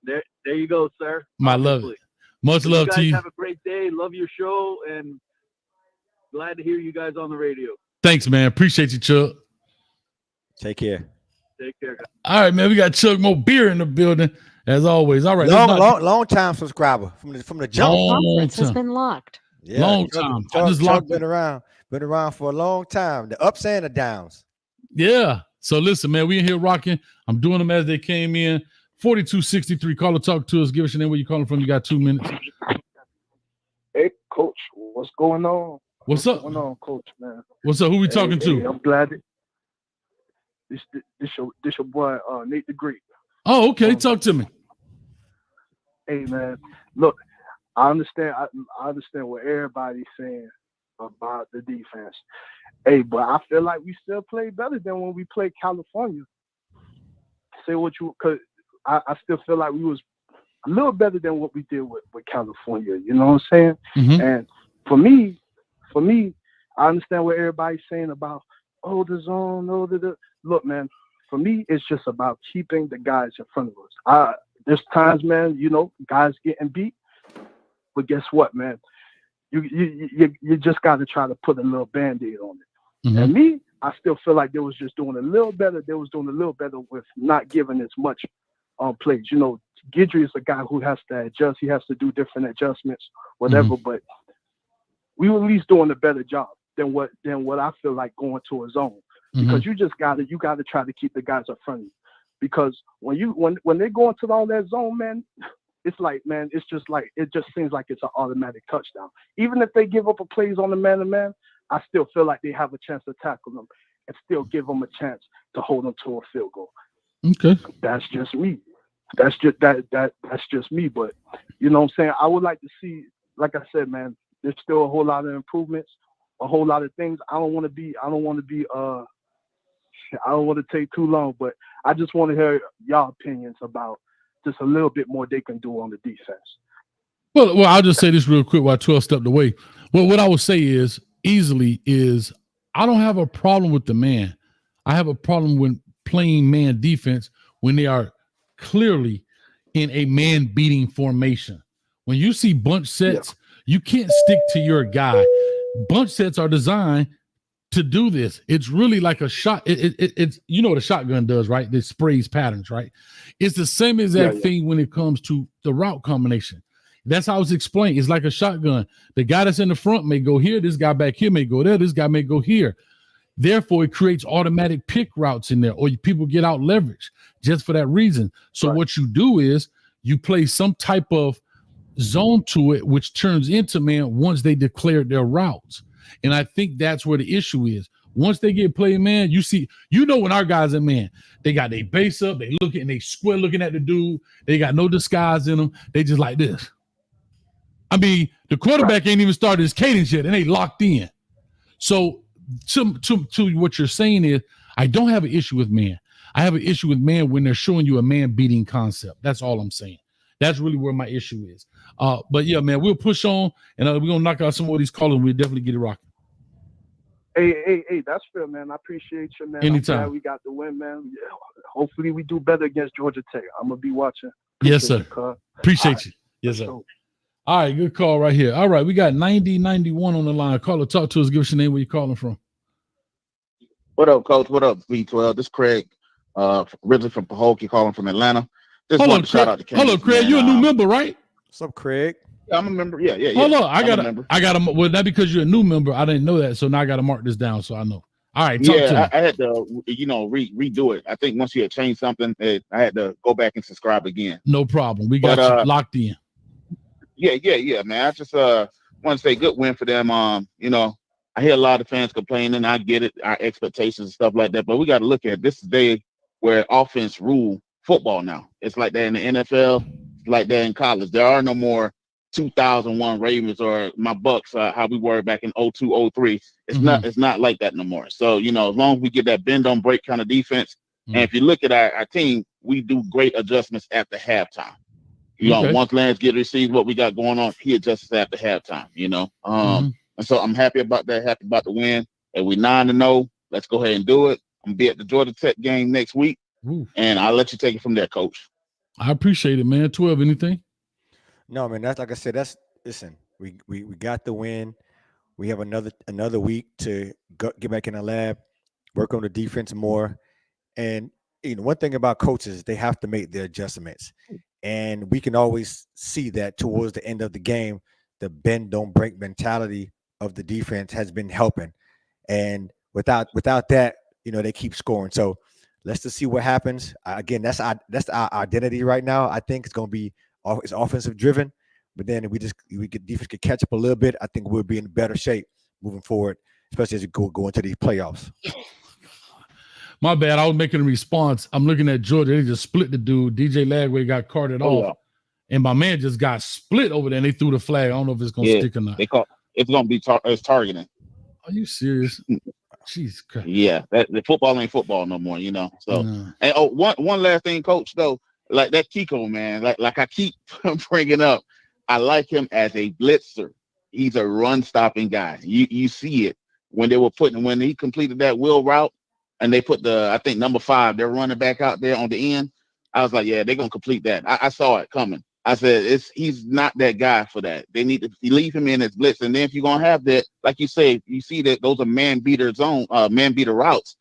There you go, sir. I love it. Much love to you. Have a great day. Love your show, and glad to hear you guys on the radio. Thanks, man. Appreciate you, Chuck. Take care. Take care, guys. All right, man. We got Chug Mo Beer in the building, as always. All right. Long time subscriber from the jump. Conference has been locked. Yeah, Long time. I just Chuck locked been around for a long time. The ups and the downs. Yeah. So listen, man, we in here rocking. I'm doing them as they came in. 4263. Call or talk to us. Give us your name, where you calling from. You got 2 minutes. Hey, Coach, what's going on? What's up? Going on, Coach, man? What's up? Who we talking to? I'm glad that this your boy Nate the Great. Oh, okay. Talk to me. Hey, man, look, I understand. I understand what everybody's saying about the defense. Hey, but I feel like we still play better than when we played California. Say what you, cause I still feel like we was a little better than what we did with California. You know what I'm saying? Mm-hmm. And for me, I understand what everybody's saying about the zone. Look, man, for me, it's just about keeping the guys in front of us. There's times, man, guys getting beat, but guess what, man? You just got to try to put a little Band-Aid on it. Mm-hmm. And me, I still feel like they was just doing a little better. They was doing a little better with not giving as much plays. Guidry is a guy who has to adjust. He has to do different adjustments, whatever. Mm-hmm. But we were at least doing a better job than what I feel like going to a zone. Because you gotta try to keep the guys up front of you. Because when they go into all that zone, man, it's like, man, it just seems like it's an automatic touchdown. Even if they give up a plays on the man-to-man, I still feel like they have a chance to tackle them and still give them a chance to hold them to a field goal. Okay. That's just me. That's just me. But you know what I'm saying? I would like to see, like I said, man, there's still a whole lot of improvements, a whole lot of things. I don't want to take too long, but I just want to hear y'all opinions about just a little bit more they can do on the defense. Well, I'll just say this real quick while 12 stepped away. Well, what I would say is I don't have a problem with the man. I have a problem with playing man defense when they are clearly in a man-beating formation. When you see bunch sets, you can't stick to your guy. Bunch sets are designed to do this. It's really like a shot. It's what a shotgun does, right? It sprays patterns, right? It's the same exact thing when it comes to the route combination. That's how it's explained. It's like a shotgun. The guy that's in the front may go here. This guy back here may go there. This guy may go here. Therefore, it creates automatic pick routes in there, or people get out leverage just for that reason. So what you do is you play some type of zone to it, which turns into man once they declare their routes. And I think that's where the issue is. Once they get played, man, when our guys are man, they got their base up, they looking, they square looking at the dude, they got no disguise in them, they just like this. I mean, the quarterback ain't even started his cadence yet, and they locked in. So to what you're saying is, I don't have an issue with man. I have an issue with man when they're showing you a man-beating concept. That's all I'm saying. That's really where my issue is. But yeah, man, we'll push on, and we're gonna knock out some more of these callers. We'll definitely get it rocking. Hey, that's fair, man. I appreciate you, man. Anytime. I'm glad we got the win, man. Yeah, hopefully we do better against Georgia Tech. I'm gonna be watching. Yes, sir. Appreciate you. Yes, sir. All right, good call right here. All right, we got 9091 on the line. Call or talk to us. Give us your name, where you calling from. What up, Coach? What up, V12? This is Craig, originally from Pahokee, calling from Atlanta. Just Hold wanted on, to shout out to Kings, Hold on, Craig. man. You're a new member, right? What's up, Craig? Yeah, I'm a member. Yeah. Hold on, I I'm got to. Well, not because you're a new member. I didn't know that, so now I got to mark this down so I know. All right, talk to me. I had to, redo it. I think once you had changed something, I had to go back and subscribe again. No problem. We got you locked in. Yeah, man. I just want to say good win for them. I hear a lot of fans complaining. I get it, our expectations and stuff like that. But we got to look at this day where offense rule football now. It's like that in the NFL, like that in college. There are no more 2001 Ravens or my Bucks, how we were back in 02, 03. It's not like that no more. So, as long as we get that bend don't break kind of defense, and if you look at our team, we do great adjustments at the halftime. Once Lance sees what we got going on, he adjusts after halftime, And so I'm happy about that, happy about the win. And we 9-0. Let's go ahead and do it. I'm gonna be at the Georgia Tech game next week. And I'll let you take it from there, Coach. I appreciate it, man. 12, anything? No, man, that's like I said, listen, we got the win. We have another week to get back in the lab, work on the defense more. And one thing about coaches, they have to make their adjustments. And we can always see that towards the end of the game, the bend don't break mentality of the defense has been helping. And without that, they keep scoring. So let's just see what happens. Again, that's our identity right now. I think it's going to be it's offensive driven, but then if defense could catch up a little bit, I think we'll be in better shape moving forward, especially as we go into these playoffs. My bad. I was making a response. I'm looking at Georgia. They just split the dude. DJ Lagway got carted off, and my man just got split over there. And they threw the flag. I don't know if it's going to stick or not. It's going to be it's targeting. Are you serious? Jeez Christ. Yeah, the football ain't football no more, So, and one last thing, Coach, though, like that Kiko, man, like I keep bringing up, I like him as a blitzer. He's a run-stopping guy. You see it when he completed that wheel route, and they put I think number 5, they're running back out there on the end. I was like, yeah, they're gonna complete that. I saw it coming. I said, he's not that guy for that. They need to leave him in as blitz. And then if you're going to have that, like you say, you see that those are man-beater routes,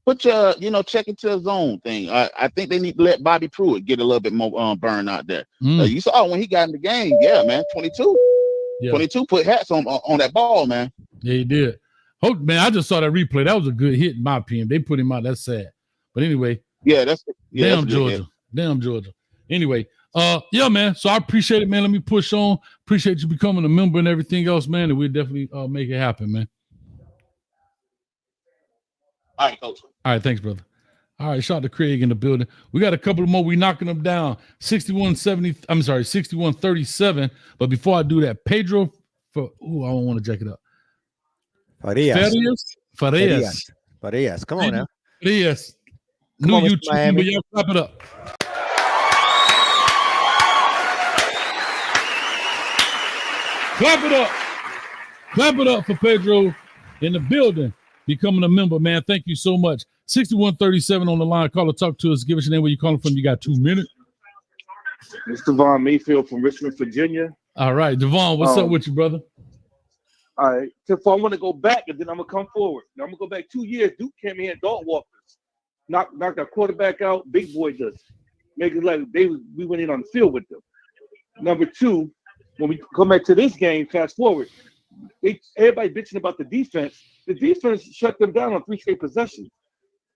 put your, check into a zone thing. I think they need to let Bobby Pruitt get a little bit more burn out there. You saw when he got in the game. Yeah, man, 22. Yeah. 22 put hats on that ball, man. Yeah, he did. Oh, man, I just saw that replay. That was a good hit in my opinion. They put him out. That's sad. But anyway. Damn Georgia. Damn Georgia. Anyway. Yeah, man. So I appreciate it, man. Let me push on. Appreciate you becoming a member and everything else, man. And we'll definitely make it happen, man. All right, Coach. All right, thanks, brother. All right, shout out to Craig in the building. We got a couple more. We knocking them down. 61-37. But before I do that, Pedro I don't want to jack it up. Farias. Come on now. Farias. New YouTube, but y'all clap it up. Clap it up for Pedro in the building, becoming a member, man. Thank you so much. 6137 on the line. Call or talk to us. Give us your name, where you calling from. You got 2 minutes. It's Devon Mayfield from Richmond, Virginia. All right, Devon, what's up with you, brother? All right. So I want to go back, and then I'm going to come forward. Now, I'm going to go back 2 years. Duke came in and dog walkers. Knocked our quarterback out. Big boy does. Make it like we went in on the field with them. Number 2, when we come back to this game, fast forward, everybody bitching about the defense. The defense shut them down on 3 straight possessions.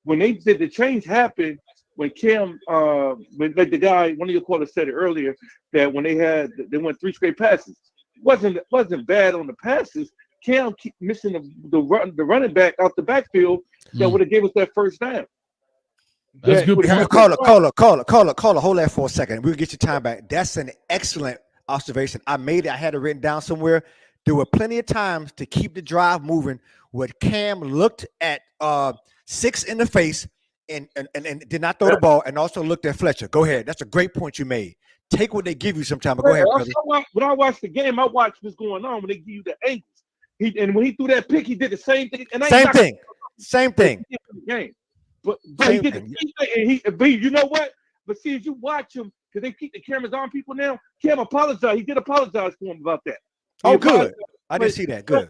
When they did the change happen, when Cam, like the guy, one of your callers said it earlier, that when they went 3 straight passes, wasn't bad on the passes. Cam keep missing the running back out the backfield that would have gave us that first down. That's good. Caller. Hold that for a second. We'll get your time back. That's an excellent observation. I had it written down somewhere. There were plenty of times to keep the drive moving where Cam looked at 6 in the face and did not throw the ball, and also looked at Fletcher. Go ahead. That's a great point you made. Take what they give you sometime. But go ahead, brother. When I watched the game, I watched what's going on when they give you the angles. And when he threw that pick, he did the same thing. And Same thing. Game. But he did the same thing. And you know what? But see, as you watch him, because they keep the cameras on people now, Cam apologized. He did apologize for him about that. Good. I didn't see that. Good.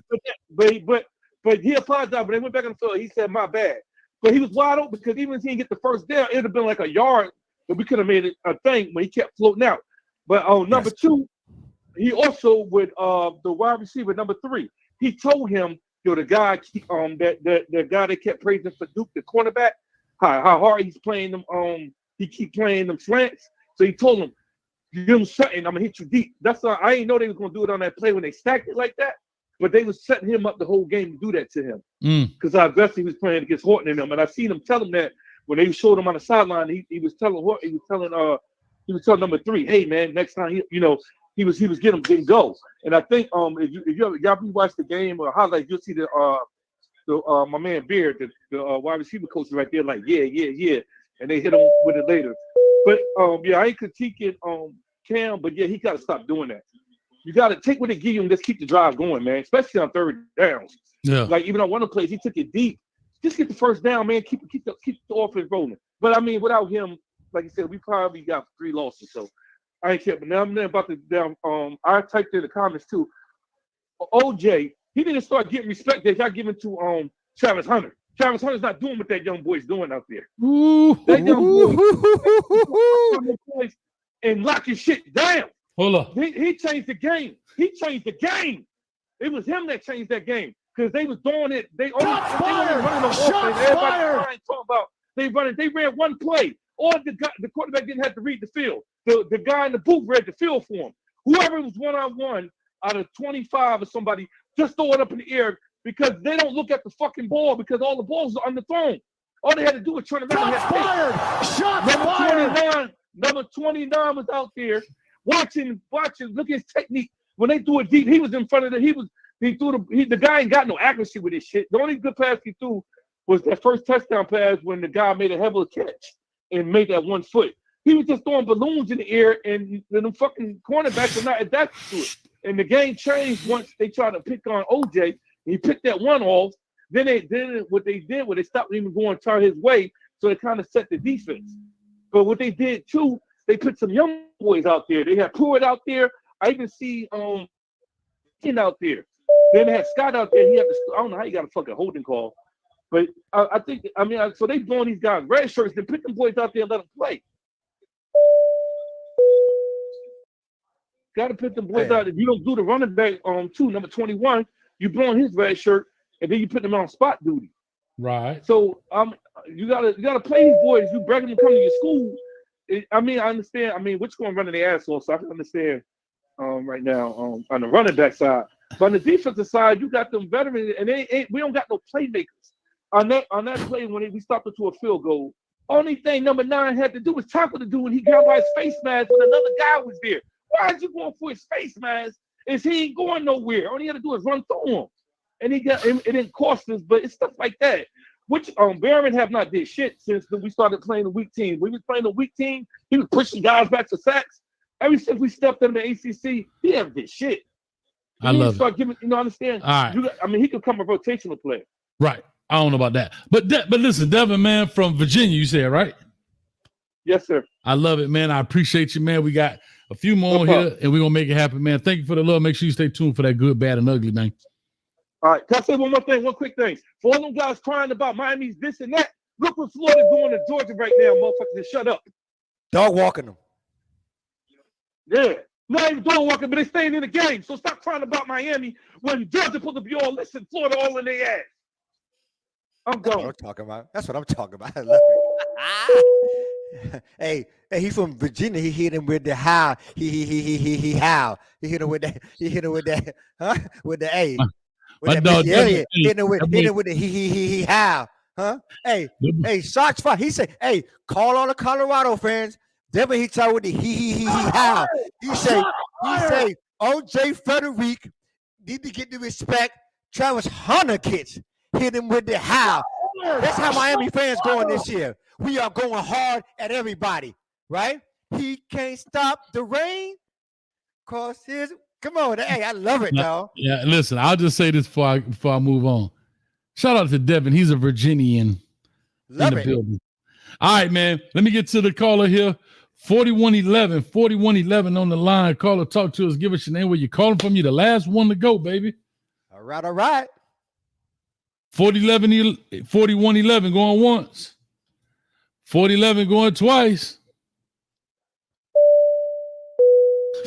But he apologized. But they went back on the field. He said, "My bad." But he was wide open because even if he didn't get the first down, it would have been like a yard. But we could have made it a thing when he kept floating out. But on number 2, he also with the wide receiver number 3. He told him, the guy the guy that kept praising for Duke, the cornerback, how hard he's playing them. He keep playing them slants. So he told him, "Give him something. I'm gonna hit you deep." That's why I didn't know they was gonna do it on that play when they stacked it like that. But they was setting him up the whole game to do that to him. Because I bet he was playing against Horton and them, and I seen him tell him that when they showed him on the sideline. He was telling number 3, "Hey man, next time he was getting him go." And I think if y'all watch the game or highlights, you'll see my man Beard, the wide receiver coach right there, like yeah, and they hit him with it later. But I ain't critiquing Cam, but yeah, he got to stop doing that. You got to take what they give you and just keep the drive going, man. Especially on 3rd downs. Yeah. Like even on one of the plays, he took it deep. Just get the first down, man. Keep the offense rolling. But I mean, without him, like you said, we probably got 3 losses. So I ain't care. But now I'm about to down. I typed in the comments too. OJ, he didn't start getting respect that y'all giving to Travis Hunter. Travis Hunter's not doing what that young boy's doing out there. That young boy and lock your shit down. Hold up. He changed the game. He changed the game. It was him that changed that game because they was doing it. They only running on offense. Everybody talking about they running. They ran one play. Or the quarterback didn't have to read the field. The guy in the booth read the field for him. Whoever was one-on-one out of 25 or somebody, just throw it up in the air because they don't look at the fucking ball because all the balls are underthrown. All they had to do was turn around. Number 29 was out there watching, look at his technique. When they threw it deep, he was in front of the guy ain't got no accuracy with his shit. The only good pass he threw was that first touchdown pass when the guy made a hell of a catch and made that 1 foot. He was just throwing balloons in the air and the fucking cornerbacks were not adapted to it. And the game changed once they tried to pick on OJ. He picked that one off. Then what they did was they stopped even going turn his way, so they kind of set the defense. But what they did too, they put some young boys out there. They had Pruitt out there. I even see Ken out there. Then they had Scott out there. He had I don't know how he got a fucking holding call, but I think so they blowing these guys red shirts. They put them boys out there and let them play. Got to put them boys out. If you don't do the running back number 21, you blowing his red shirt, and then you put them on spot duty. Right. So you gotta play these boys. You begging them to come to your school. I understand. Which going running their ass off, so I can understand right now on the running back side. But on the defensive side, you got them veterans, and we don't got no playmakers. On that play when we stopped it to a field goal, only thing number 9 had to do was tackle the dude, and he got by his face mask when another guy was there. Why is you going for his face mask? Is he ain't going nowhere? All he had to do is run through him, and it didn't cost us. But it's stuff like that. Which Barron have not did shit since we started playing the weak team. When we was playing the weak team, he was pushing guys back to sacks. Ever since we stepped in the ACC, he haven't did shit. I love start giving, understand? All right. He could become a rotational player. Right. I don't know about that. But listen, Devin, man, from Virginia, you said, right? Yes, sir. I love it, man. I appreciate you, man. We got a few more here, and we're going to make it happen, man. Thank you for the love. Make sure you stay tuned for that good, bad, and ugly, man. All right. Can I say one more thing, one quick thing? For all them guys crying about Miami's this and that, look what Florida's doing to Georgia right now, motherfuckers. Just shut up. Dog walking them. Yeah. Not even dog walking, but they staying in the game. So stop crying about Miami when Georgia supposed to be all listen, Florida all in their ass. I'm going. That's what I'm talking about. I love it. Hey, he from Virginia. He hit him with the how. He how. He hit him with that. He hit him with that. Huh? With the A. With that Elliott. Hit him with the he how. Huh? Hey, shots fired. He said, hey, call all the Colorado fans. Devin, he talk with the he how. He say, OJ Frederick need to get the respect. Travis Hunter kids hit him with the how. That's how Miami fans going this year. We are going hard at everybody, right? He can't stop the rain. Cause come on, hey, I love it, dog. Yeah, listen, I'll just say this before I move on. Shout out to Devin. He's a Virginian in the building. All right, man. Let me get to the caller here. 4111 on the line. Caller, talk to us. Give us your name. Where you calling from? You the last one to go, baby. All right. 4111 going once. 4011 going twice.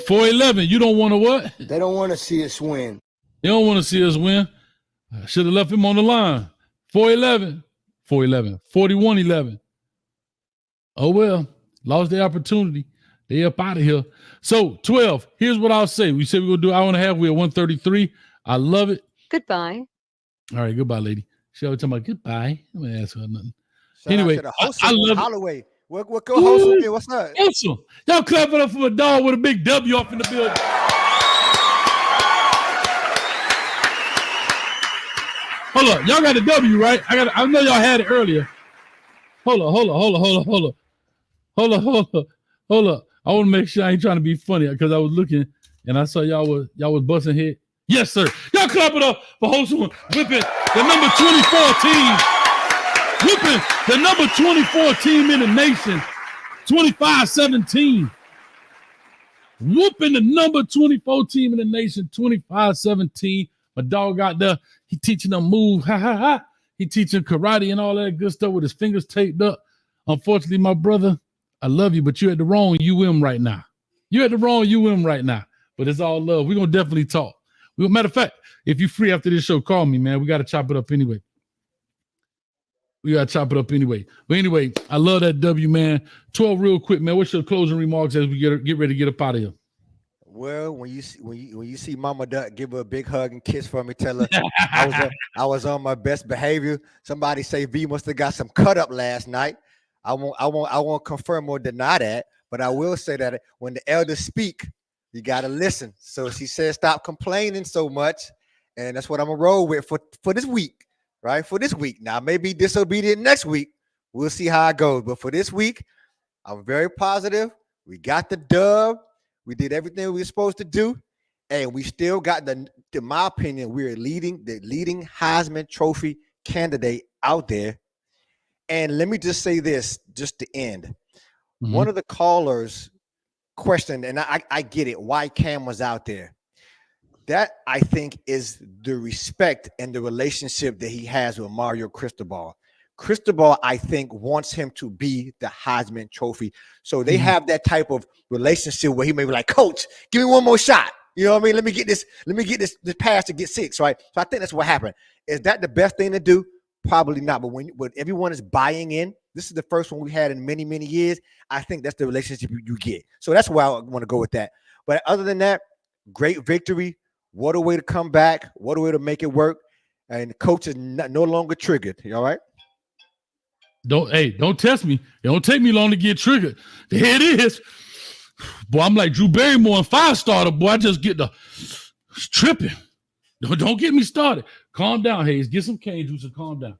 411, you don't want to what? They don't want to see us win. They don't want to see us win. I should have left him on the line. 411. 4111. Oh, well. Lost their opportunity. They up out of here. So, 12, here's what I'll say. We said we're going to do an hour and a half. We're at 133. I love it. Goodbye. All right, goodbye, lady. She always talking about goodbye. I'm going to ask her nothing. Shout anyway, I love Holloway. What co-host with me? What's up? Awesome. Y'all clap it up for a dog with a big W off in the building. Hold up. Y'all got a W, right? I know y'all had it earlier. Hold up. I want to make sure I ain't trying to be funny because I was looking and I saw y'all was busting head. Yes, sir. Y'all clap it up for Hosuan whipping the number 24 team. Whipping the number 24 team in the nation. 25-17. Whooping the number 24 team in the nation. 25-17. My dog out there. He teaching them move. Ha, ha, ha. He teaching karate and all that good stuff with his fingers taped up. Unfortunately, my brother, I love you, but you're at the wrong UM right now. You at the wrong UM right now, but it's all love. We're gonna definitely talk. Matter of fact, if you're free after this show, call me, man. We got to chop it up anyway. But anyway, I love that W, man. 12 real quick, man. What's your closing remarks as we get ready to get up out of here? Well, when you see Mama Duck, give her a big hug and kiss for me. Tell her I was on my best behavior. Somebody say V must have got some cut up last night. I won't confirm or deny that, but I will say that when the elders speak, you gotta listen. So she said, stop complaining so much, and that's what I'm gonna roll with for this week, right? For this week. Now, maybe disobedient next week. We'll see how it goes. But for this week, I'm very positive. We got the dub. We did everything we were supposed to do, and we still got in my opinion, we're the leading Heisman Trophy candidate out there. And let me just say this, just to end. Mm-hmm. One of the callers questioned, and I get it, why Cam was out there. That, I think, is the respect and the relationship that he has with Mario Cristobal. Cristobal, I think, wants him to be the Heisman Trophy. So they have that type of relationship where he may be like, Coach, give me one more shot. You know what I mean? Let me get this pass to get 6, right? So I think that's what happened. Is that the best thing to do? Probably not. But when everyone is buying in, this is the first one we had in many, many years. I think that's the relationship you get. So that's why I want to go with that. But other than that, great victory. What a way to come back. What a way to make it work. And the coach is no longer triggered. You all right? Don't test me. It don't take me long to get triggered. There it is. Boy, I'm like Drew Barrymore and 5-starter. Boy, I just get the tripping. Don't get me started. Calm down, Hayes. Get some cane juice and calm down.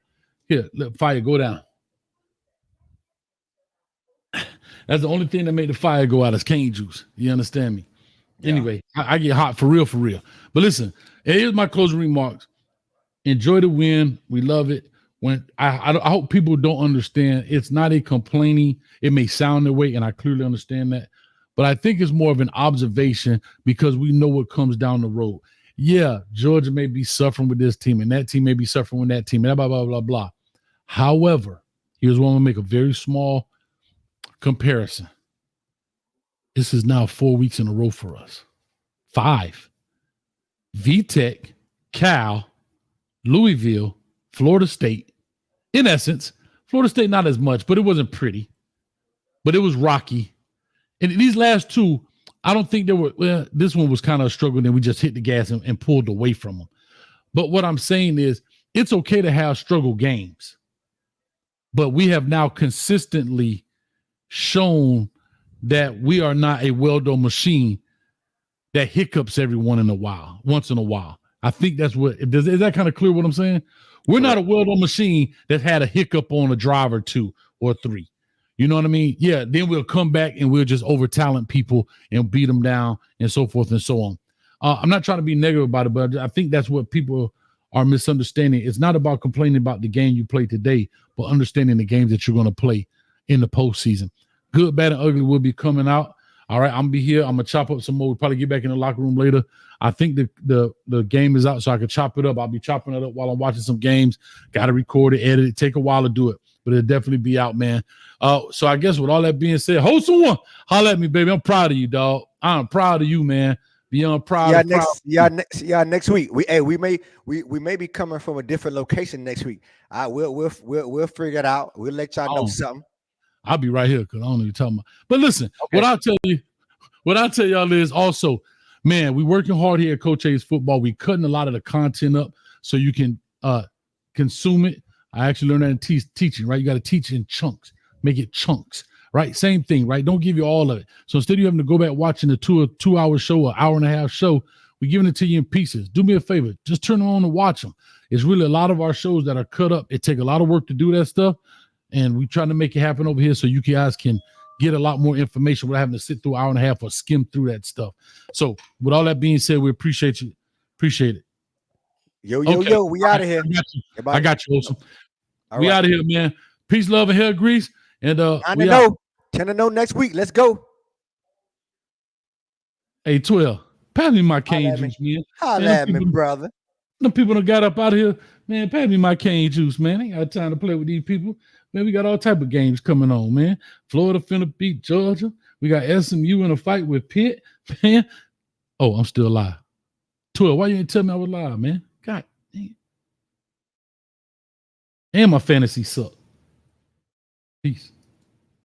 Here, let fire go down. That's the only thing that made the fire go out is cane juice. You understand me? Yeah. Anyway, I get hot for real. But listen, here's my closing remarks. Enjoy the win. We love it. When I hope people don't understand, it's not a complaining. It may sound that way, and I clearly understand that. But I think it's more of an observation because we know what comes down the road. Yeah, Georgia may be suffering with this team, and that team may be suffering with that team, and blah, blah, blah, blah. However, here's one to make a very small comparison. This is now 4 weeks in a row for us. 5. VTech, Cal, Louisville, Florida State. In essence, Florida State not as much, but it wasn't pretty. But it was rocky. And these last 2, I don't think this one was kind of a struggle, and we just hit the gas and pulled away from them. But what I'm saying is it's okay to have struggle games. But we have now consistently shown that we are not a well-done machine that hiccups once in a while. I think that's what is that kind of clear what I'm saying? We're not a well-done machine that had a hiccup on a drive or 2 or 3. You know what I mean? Yeah, then we'll come back and we'll just over-talent people and beat them down and so forth and so on. I'm not trying to be negative about it, but I think that's what people are misunderstanding. It's not about complaining about the game you played today, but understanding the games that you're going to play in the postseason. Good, bad, and ugly will be coming out. All right, I'm going to be here. I'm going to chop up some more. We'll probably get back in the locker room later. I think the game is out, so I can chop it up. I'll be chopping it up while I'm watching some games. Got to record it, edit it. Take a while to do it, but it'll definitely be out, man. So I guess with all that being said, hold someone. Holler at me, baby. I'm proud of you, dog. I'm proud of you, man. Beyond proud. Next week. We may be coming from a different location next week. We'll figure it out. We'll let y'all know something. I'll be right here because I don't know what you're talking about. But listen, okay. What I'll tell y'all is also, man, we working hard here at Coach A's Football. We cutting a lot of the content up so you can consume it. I actually learned that in teaching, right? You got to teach in chunks, make it chunks, right? Same thing, right? Don't give you all of it. So instead of you having to go back watching the 2-hour show, an hour and a half show, we're giving it to you in pieces. Do me a favor, just turn them on and watch them. It's really a lot of our shows that are cut up. It takes a lot of work to do that stuff. And we're trying to make it happen over here so you guys can get a lot more information without having to sit through an hour and a half or skim through that stuff. So with all that being said, we appreciate you. Appreciate it. Yo, we out of here. I got you, Olsen. We out of here, man. Peace, love, and hair grease. And 10-0 next week. Let's go. Hey, 12. Pass me my cane juice, man. Holla at me, brother. Them people that got up out of here, man, pass me my cane juice, man. I ain't got time to play with these people. Man, we got all type of games coming on, man. Florida finna beat Georgia. We got SMU in a fight with Pitt. Man. Oh, I'm still alive. 12. Why you didn't tell me I was live, man? God dang. And my fantasy sucked. Peace.